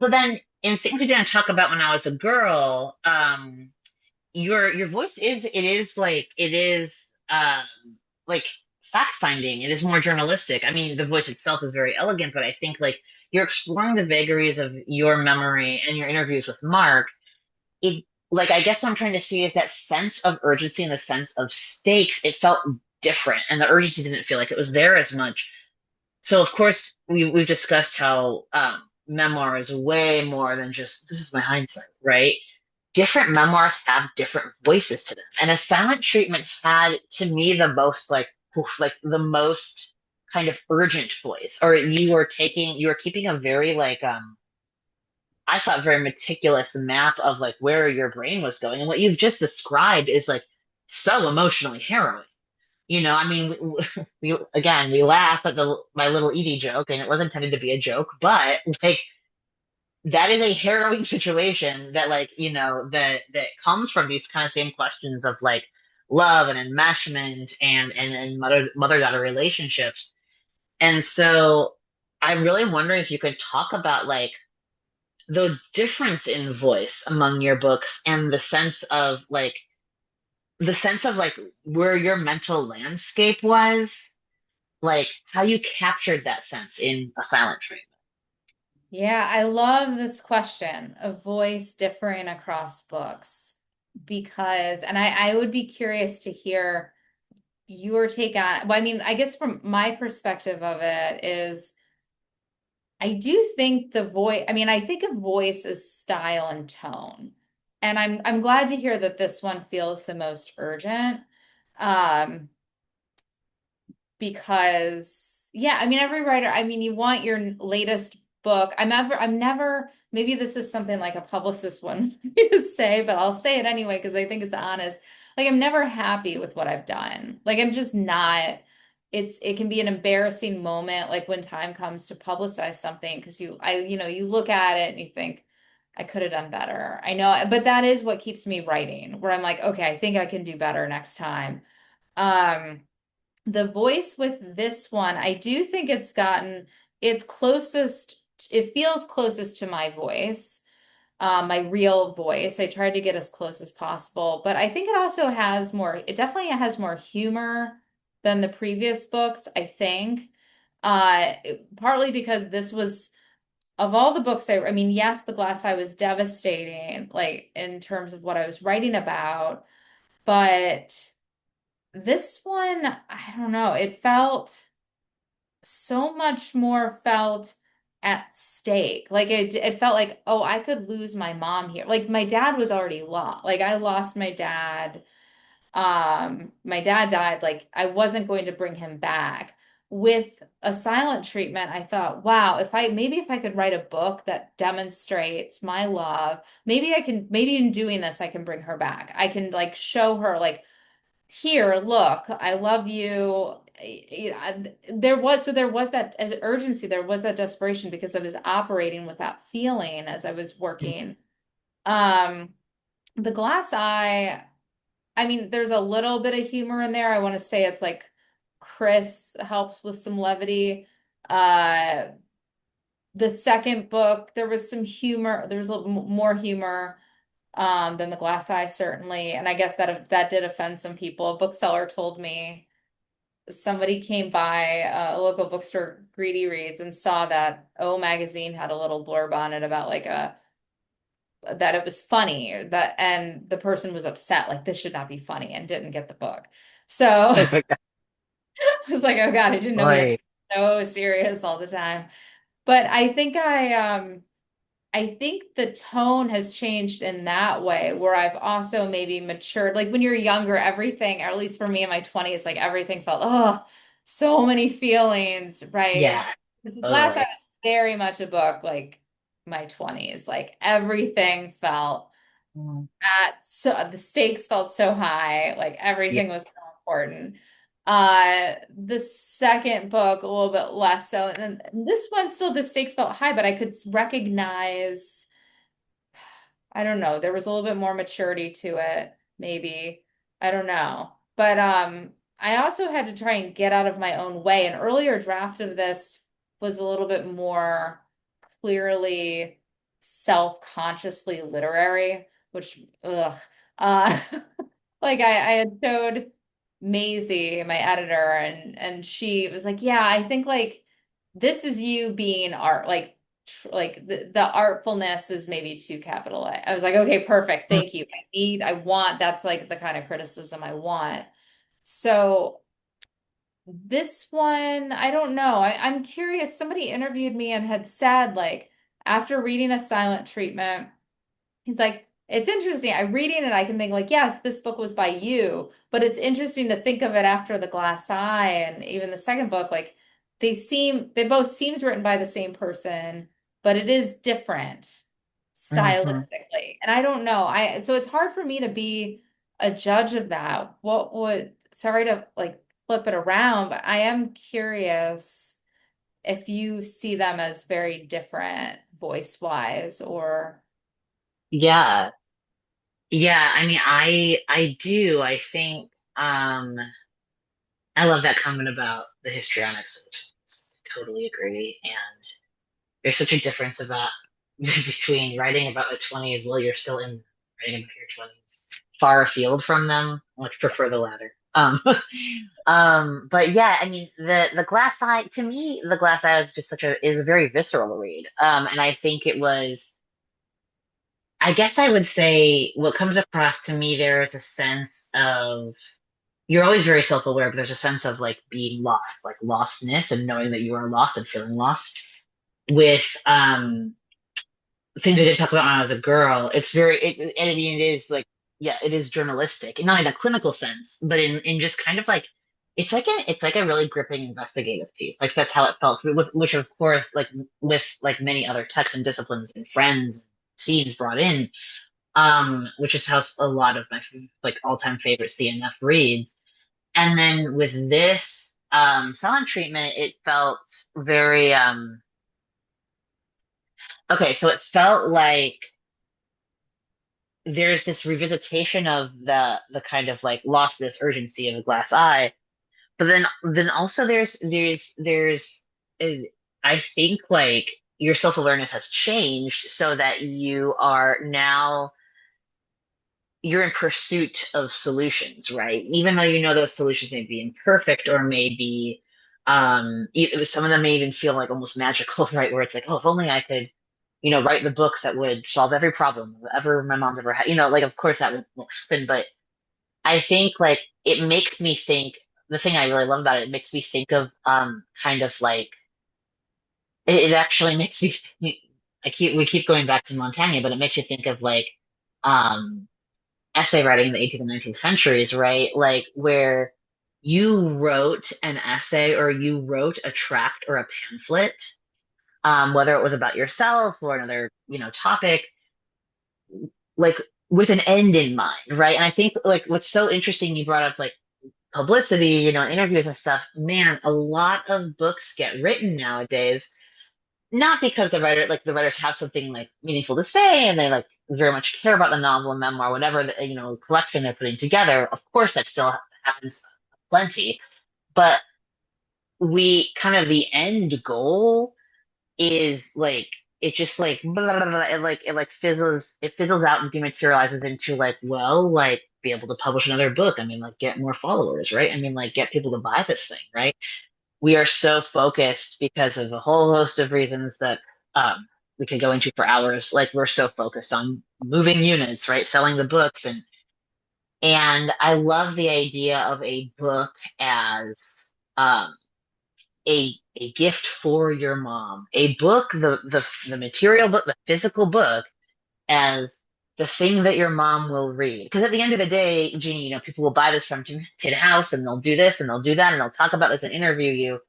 But then in things we didn't talk about when I was a girl, your voice is like fact finding. It is more journalistic. I mean, the voice itself is very elegant, but I think like you're exploring the vagaries of your memory and your interviews with Mark. It like I guess what I'm trying to see is that sense of urgency and the sense of stakes. It felt different, and the urgency didn't feel like it was there as much. So of course we've discussed how memoir is way more than just this is my hindsight, right? Different memoirs have different voices to them. And A Silent Treatment had, to me, the most like oof, like the most kind of urgent voice. Or you were keeping a very like I thought very meticulous map of like where your brain was going. And what you've just described is like so emotionally harrowing. I mean, we laugh at the my little Edie joke, and it was intended to be a joke, but like that is a harrowing situation that like that comes from these kind of same questions of like love and enmeshment and mother daughter relationships. And so I'm really wondering if you could talk about like the difference in voice among your books and the sense of like where your mental landscape was, like how you captured that sense in A Silent Treatment. Yeah, I love this question of voice differing across books because, and I would be curious to hear your take on, well, I mean, I guess from my perspective of it is I do think the voice, I mean, I think of voice as style and tone. And I'm glad to hear that this one feels the most urgent. Um, because yeah, I mean every writer, I mean you want your latest book. I'm never maybe this is something like a publicist wouldn't me to say, but I'll say it anyway because I think it's honest. Like I'm never happy with what I've done. Like I'm just not. it can be an embarrassing moment, like when time comes to publicize something, because you look at it and you think, I could have done better. I know, but that is what keeps me writing, where I'm like, okay, I think I can do better next time. Um, the voice with this one, I do think it's closest, it feels closest to my voice, my real voice. I tried to get as close as possible, but I think it definitely has more humor than the previous books, I think. Partly because this was, of all the books I mean, yes, The Glass Eye was devastating, like in terms of what I was writing about, but this one, I don't know, it felt so much more felt at stake. Like it felt like, oh, I could lose my mom here. Like my dad was already lost. Like I lost my dad. My dad died. Like I wasn't going to bring him back. With a silent treatment, I thought, wow, if I could write a book that demonstrates my love, maybe in doing this, I can bring her back. I can like show her like, here, look, I love you. There was that as urgency, there was that desperation because I was operating with that feeling as I was working. Um, the glass eye, I mean, there's a little bit of humor in there. I want to say it's like Chris helps with some levity. Uh, the second book, there was some humor, there was a little more humor than the glass eye, certainly. And I guess that did offend some people. A bookseller told me somebody came by a local bookstore, Greedy Reads, and saw that O Magazine had a little blurb on it about like a that it was funny, or that, and the person was upset, like this should not be funny, and didn't get the book. So Oh I my God. was like, oh God, I didn't know we have to Boy. be so serious all the time. But I think the tone has changed in that way, where I've also maybe matured. Like when you're younger, everything, or at least for me in my 20s, like everything felt, oh, so many feelings, right? Yeah, This is last I totally. was very much a book, like my 20s. Like everything felt Mm. so the stakes felt so high, like Yeah. everything was so important. The second book a little bit less so, and then this one still the stakes felt high, but I could recognize, I don't know, there was a little bit more maturity to it, maybe. I don't know. But I also had to try and get out of my own way. An earlier draft of this was a little bit more clearly self-consciously literary, which ugh. Uh like I had showed Maisie, my editor, and she was like, "Yeah, I think like this is you being art, like the artfulness is maybe too capital A." I was like, "Okay, perfect. Mm. Thank you. I want that's like the kind of criticism I want." So this one, I don't know. I'm curious. Somebody interviewed me and had said, like, after reading A Silent Treatment, he's like, it's interesting. I'm reading it, I can think like, yes, this book was by you, but it's interesting to think of it after The Glass Eye and even the second book, like they both seems written by the same person, but it is different Hmm. stylistically. And I don't know. So it's hard for me to be a judge of that. Sorry to like flip it around, but I am curious if you see them as very different voice wise or Yeah. Yeah. I mean, I do. I think I love that comment about the histrionics of the twins. Totally agree. And there's such a difference about between writing about the 20s while you're still in writing about your 20s, far afield from them. I much prefer the latter. But yeah, I mean, the Glass Eye, to me, the Glass Eye is just is a very visceral read. And I think it was, I guess I would say what comes across to me there is a sense of, you're always very self-aware, but there's a sense of like being lost, like lostness and knowing that you are lost and feeling lost with things I didn't talk about when I was a girl. And I mean, it is like, yeah, it is journalistic, and not in a clinical sense, but in just kind of like, it's like a really gripping investigative piece. Like that's how it felt, which of course, like with like many other texts and disciplines and friends, scenes brought in, which is how a lot of my like all-time favorite CNF reads. And then with this, silent treatment, it felt very okay, so it felt like there's this revisitation of the kind of like lost this urgency of a glass eye. But then also there's uh, I think like your self-awareness has changed so that you are now you're in pursuit of solutions, right? Even though you know those solutions may be imperfect or maybe some of them may even feel like almost magical, right? Where it's like, oh, if only I could, write the book that would solve every problem ever my mom's ever had. Like of course won't happen, but I think like it makes me think the thing I really love about it, it makes me think of kind of like it actually makes me think, we keep going back to Montaigne, but it makes me think of like um essay writing in the 18th and 19th centuries, right? Like where you wrote an essay or you wrote a tract or a pamphlet, whether it was about yourself or another, topic, like with an end in mind, right? And I think like what's so interesting, you brought up like publicity, interviews and stuff. Man, a lot of books get written nowadays, not because the writers have something like meaningful to say and they like very much care about the novel and memoir, whatever collection they're putting together. Of course, that still happens plenty, but we kind of the end goal is like it just like blah, blah, blah, it fizzles out and dematerializes into like like be able to publish another book. I mean like get more followers, right? I mean like get people to buy this thing, right? We are so focused because of a whole host of reasons that we could go into for hours. Like we're so focused on moving units, right? Selling the books and I love the idea of a book as um a gift for your mom. A book, the material book, the physical book as the thing that your mom will read. Because at the end of the day, Jeannie, people will buy this from Tin House and they'll do this and they'll do that and they'll talk about this and interview you.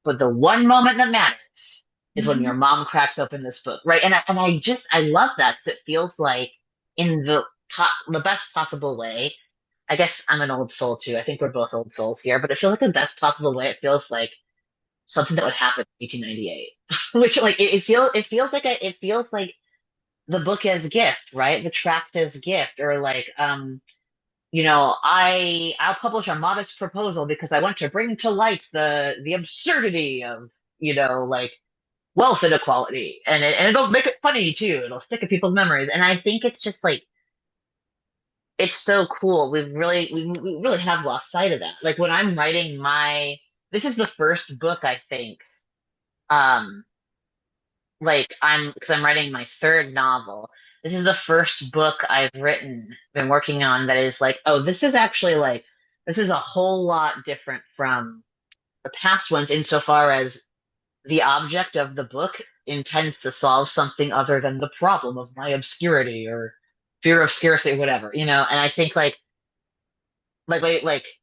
But the one moment that matters is when your Mhm. mom cracks open this book, right? And I love that because it feels like in the best possible way. I guess I'm an old soul too. I think we're both old souls here, but it feels like the best possible way. It feels like something that would happen in 1898, which like it feels like the book as gift, right? The tract as gift, or like, I'll publish a modest proposal because I want to bring to light the absurdity of, like wealth inequality, and it'll make it funny too. It'll stick in people's memories, and I think it's just like it's so cool. We really have lost sight of that. Like when I'm writing this is the first book I think. Um, because I'm writing my third novel. This is the first book I've been working on that is like, oh, this is actually like, this is a whole lot different from the past ones insofar as the object of the book intends to solve something other than the problem of my obscurity or fear of scarcity, whatever, and I think like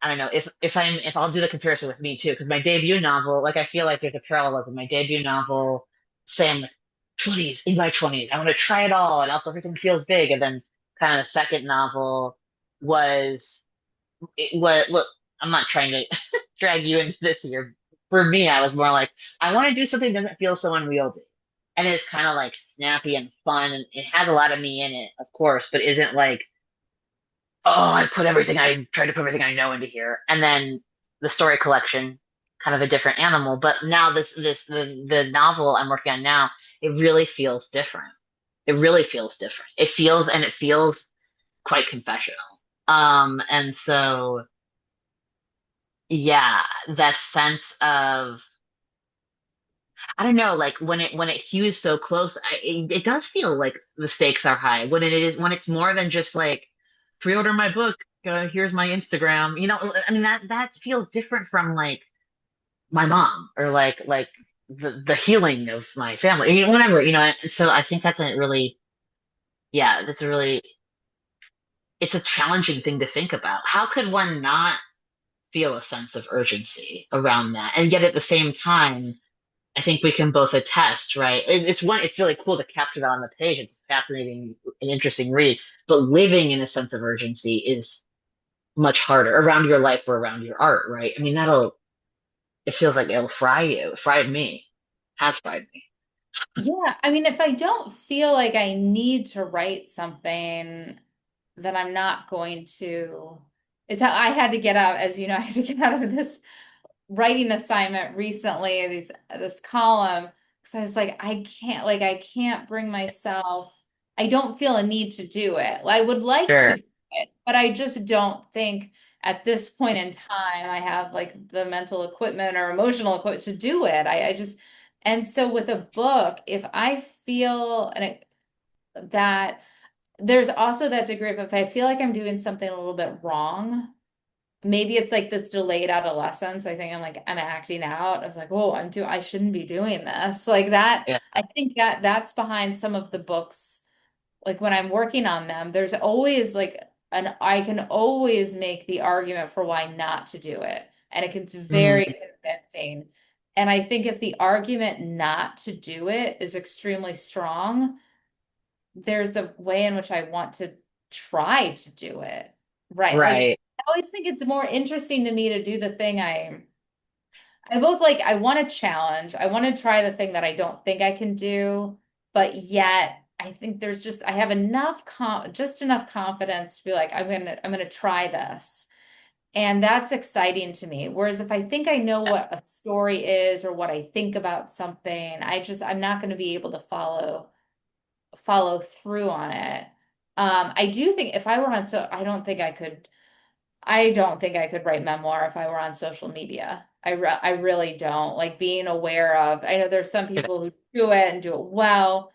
I don't know if I'll do the comparison with me too because my debut novel like I feel like there's a parallelism. My debut novel, saying 20s in my 20s, I want to try it all, and also everything feels big, and then kind of the second novel was what look. I'm not trying to drag you into this here. For me, I was more like I want to do something that doesn't feel so unwieldy, and it's kind of like snappy and fun, and it has a lot of me in it, of course, but isn't like oh, I tried to put everything I know into here. And then the story collection, kind of a different animal. But now the novel I'm working on now, it really feels different. It really feels different. It feels quite confessional. And so yeah, that sense of I don't know, like when it hews so close, it does feel like the stakes are high. When it's more than just like pre-order my book, here's my Instagram. I mean that feels different from like my mom or like the healing of my family, whatever. So I think that's a really yeah, that's a really it's a challenging thing to think about. How could one not feel a sense of urgency around that, and yet at the same time I think we can both attest, right? It's really cool to capture that on the page. It's a fascinating and interesting read. But living in a sense of urgency is much harder around your life or around your art, right? I mean, that'll. it feels like it'll fry you. It fried me. Has fried me. Yeah, I mean, if I don't feel like I need to write something, then I'm not going to. It's how I had to get out, as you know, I had to get out of this writing assignment recently, this column, because I was like, I can't bring myself, I don't feel a need to do it. I would like to Sure. do it, but I just don't think at this point in time I have like the mental equipment or emotional equipment to do it. I just, and so with a book, if I feel that there's also that degree of if I feel like I'm doing something a little bit wrong, maybe it's like this delayed adolescence. I think I'm acting out. I was like, oh, I shouldn't be doing this. Like that, Yeah. I think that that's behind some of the books. Like when I'm working on them, there's always like I can always make the argument for why not to do it. And it gets very Mm, convincing. And I think if the argument not to do it is extremely strong, there's a way in which I want to try to do it. Right. Like right. I always think it's more interesting to me to do the thing I both like I want to challenge. I want to try the thing that I don't think I can do, but yet I think there's just I have just enough confidence to be like I'm gonna try this. And that's exciting to me. Whereas if I think I know what a story is or what I think about something, I'm not going to be able to follow through on it. I do think if I were on so I don't think I could write memoir if I were on social media. I really don't like being aware of. I know there's some people who do it and do it well.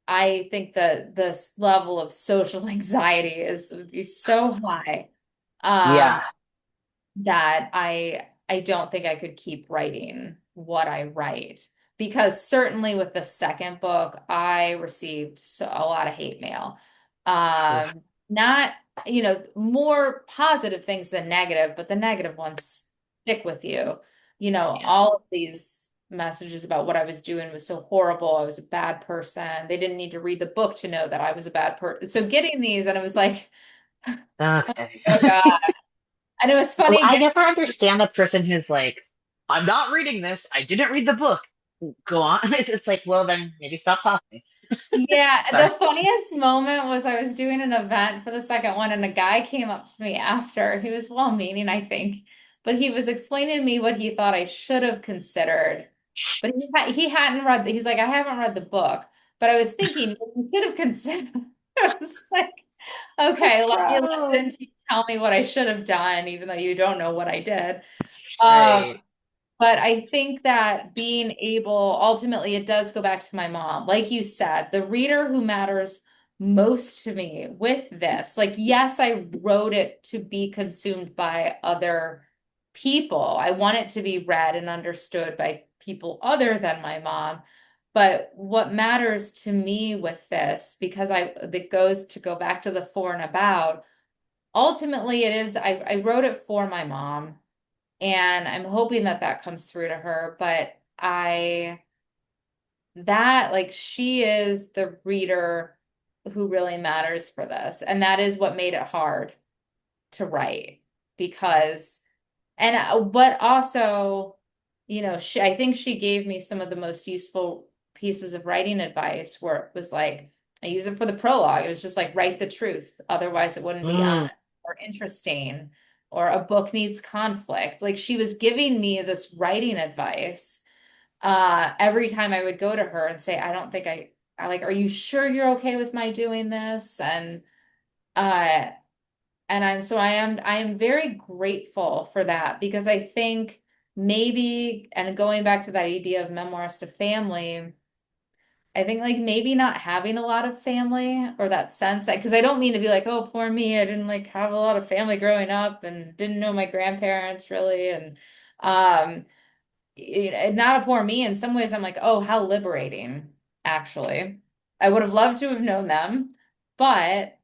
I think that this level of social anxiety is would be so high. Um, Yeah. that I don't think I could keep writing what I write because certainly with the second book I received a lot of hate mail. Oof. Not, more positive things than negative, but the negative ones stick with you. Yeah. All of these messages about what I was doing was so horrible. I was a bad person. They didn't need to read the book to know that I was a bad person. So getting these and it was like, Okay. oh God. And it was Oh, funny I getting. never understand the person who's like, I'm not reading this. I didn't read the book. Go on. It's like, well, then maybe stop talking. Yeah, Sorry. the funniest moment was I was doing an event for the second one, and a guy came up to me after. He was well-meaning, I think, but he was explaining to me what he thought I should have considered. But he hadn't read he's like, I haven't read the book, but I was thinking you should have considered. I was like, okay, let me Bro. listen to you tell me what I should have done, even though you don't know what I did. Um, Right. but I think that being able, ultimately, it does go back to my mom. Like you said, the reader who matters most to me with this, like, yes, I wrote it to be consumed by other people. I want it to be read and understood by people other than my mom. But what matters to me with this, because that goes to go back to the for and about, ultimately, it is, I wrote it for my mom. And I'm hoping that that comes through to her, but like, she is the reader who really matters for this. And that is what made it hard to write because, but also, I think she gave me some of the most useful pieces of writing advice where it was like, I use it for the prologue. It was just like, write the truth. Otherwise, it wouldn't be Mm, honest or interesting, or a book needs conflict. Like she was giving me this writing advice every time I would go to her and say, I don't think I like, are you sure you're okay with my doing this? Uh, I am very grateful for that because I think maybe, and going back to that idea of memoirist of family, I think like maybe not having a lot of family or that sense, because I don't mean to be like, oh, poor me, I didn't like have a lot of family growing up and didn't know my grandparents really, and um, not a poor me. In some ways, I'm like, oh, how liberating, actually. I would have loved to have known them, but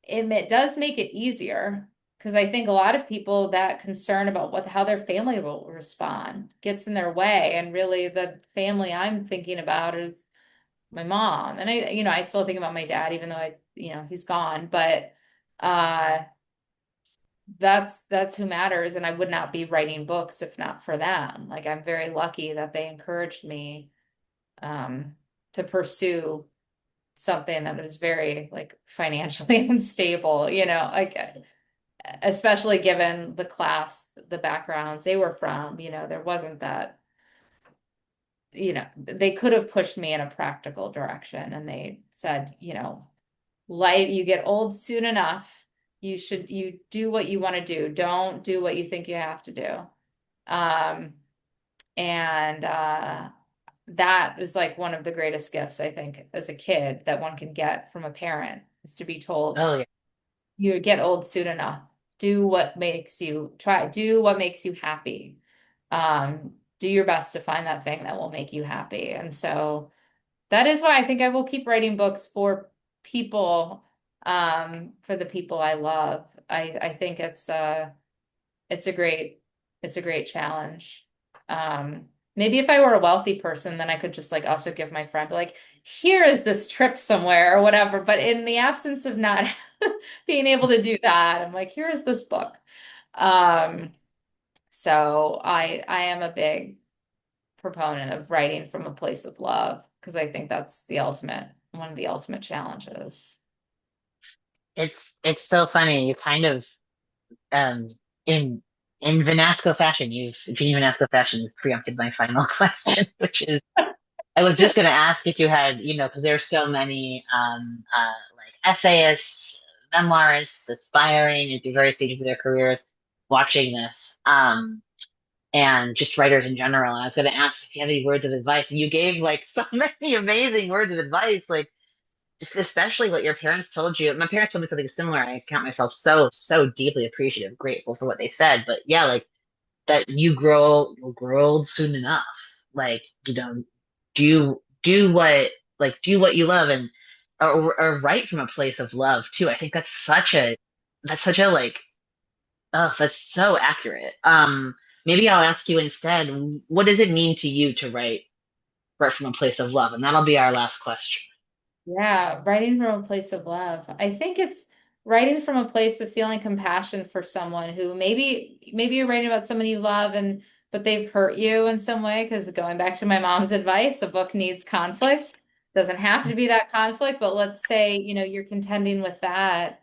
it does make it easier because I think a lot of people that concern about how their family will respond gets in their way. And really the family I'm thinking about is my mom. And I still think about my dad, even though he's gone. But uh that's who matters. And I would not be writing books if not for them. Like I'm very lucky that they encouraged me um to pursue something that was very like financially unstable, like especially given the class, the backgrounds they were from, there wasn't that, they could have pushed me in a practical direction and they said, life, you get old soon enough. You do what you want to do. Don't do what you think you have to do. Um, and that is like one of the greatest gifts, I think, as a kid that one can get from a parent is to be told, Oh yeah. you get old soon enough. Do what makes you happy. Do your best to find that thing that will make you happy. And so that is why I think I will keep writing books for people, for the people I love. I think it's a great it's a great challenge. Maybe if I were a wealthy person, then I could just like also give my friend like, here is this trip somewhere or whatever. But in the absence of not being able to do that, I'm like, here is this book. Um, so I am a big proponent of writing from a place of love because I think that's the ultimate one of the ultimate challenges. It's so funny. You kind of um in in Vanasco fashion, Jeannie Vanasco fashion, you've preempted my final question, which is I was just going to ask if you had, because there's so many like essayists, memoirists, aspiring at the various stages of their careers watching this, and just writers in general. And I was going to ask if you have any words of advice, and you gave like so many amazing words of advice, like just especially what your parents told you. My parents told me something similar. I count myself so deeply appreciative, grateful for what they said. But yeah, like that you'll grow old soon enough. Like, do what you love and or write from a place of love too. I think that's such a like oh, that's so accurate. Maybe I'll ask you instead, what does it mean to you to write from a place of love? And that'll be our last question. Yeah, writing from a place of love. I think it's writing from a place of feeling compassion for someone who maybe you're writing about somebody you love and but they've hurt you in some way because going back to my mom's advice, a book needs conflict. Doesn't have to be that conflict, but let's say, you're contending with that.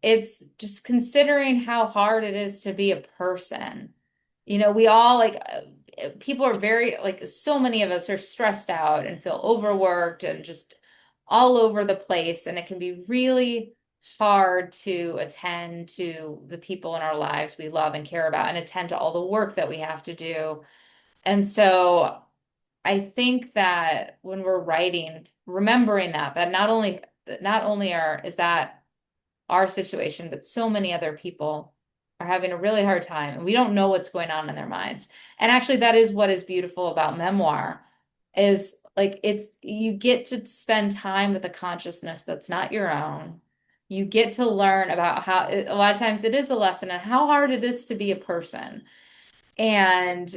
It's just considering how hard it is to be a person. We all like people are very like so many of us are stressed out and feel overworked and just all over the place. And it can be really hard to attend to the people in our lives we love and care about and attend to all the work that we have to do. And so I think that when we're writing, remembering that not only is that our situation, but so many other people are having a really hard time and we don't know what's going on in their minds. And actually that is what is beautiful about memoir is like it's you get to spend time with a consciousness that's not your own. You get to learn about how a lot of times it is a lesson and how hard it is to be a person and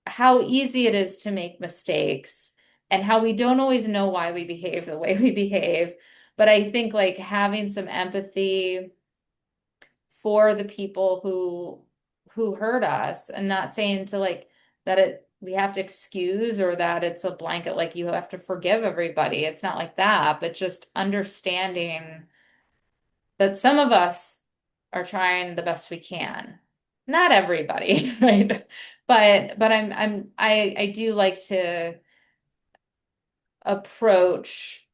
how easy it is to make mistakes and how we don't always know why we behave the way we behave. But I think like having some empathy for the people who hurt us and not saying to like that it we have to excuse or that it's a blanket like you have to forgive everybody. It's not like that, but just understanding that some of us are trying the best we can. Not everybody, right? But I do like to approach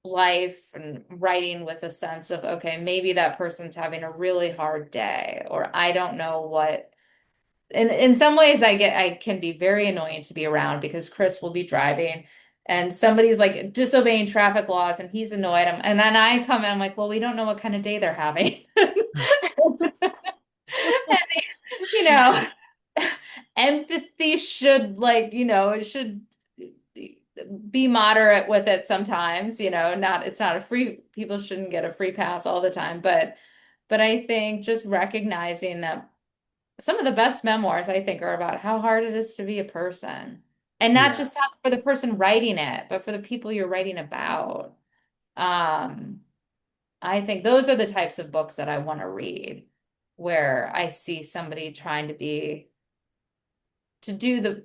life and writing with a sense of, okay, maybe that person's having a really hard day, or I don't know what. In some ways, I can be very annoying to be around because Chris will be driving and somebody's like disobeying traffic laws and he's annoyed. And then I come and I'm like, well, we don't know what kind of day they're having. You know, empathy should like, it should be moderate with it sometimes, not it's not a free people shouldn't get a free pass all the time, but I think just recognizing that some of the best memoirs I think are about how hard it is to be a person and not Yeah. just talk for the person writing it, but for the people you're writing about. Um, I think those are the types of books that I want to read. where I see somebody trying to do the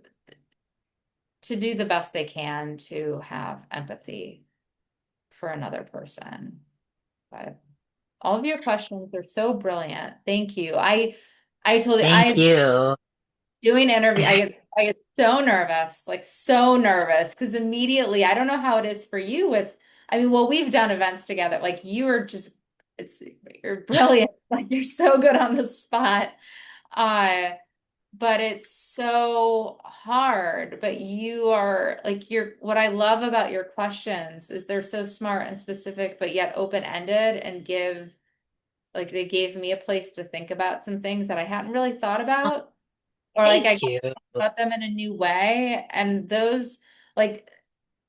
to do the best they can to have empathy for another person. But all of your questions are so brilliant. Thank you. I told you Thank I you. doing interview, I get so nervous, like so nervous, because immediately I don't know how it is for you with, I mean, well, we've done events together. Like you are just it's you're brilliant. Like you're so good on the spot. Uh, but it's so hard. But you are like you're what I love about your questions is they're so smart and specific, but yet open-ended and give like they gave me a place to think about some things that I hadn't really thought about or like I Thank you. about them in a new way. And those like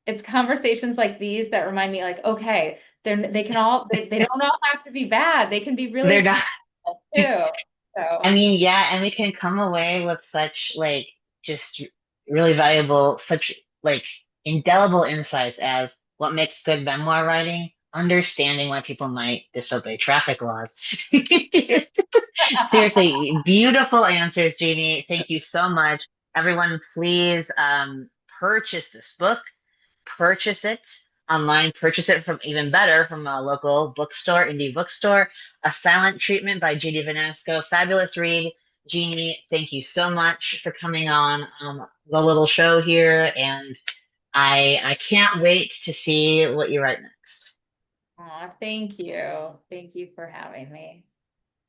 it's conversations like these that remind me like, okay, they can all they don't all have to be bad. They can be really They're not. helpful too. I So mean, yeah, and we can come away with such like just really valuable, such like indelible insights as what makes good memoir writing, understanding why people might disobey traffic laws. Seriously, beautiful answers, Jeannie. Thank you so much. Everyone, please purchase this book, purchase it online, purchase it from even better from a local bookstore, indie bookstore. A Silent Treatment by Jeannie Vanasco. Fabulous read. Jeannie, thank you so much for coming on the little show here, and I can't wait to see what you write next. aw, thank you. Thank you for having me.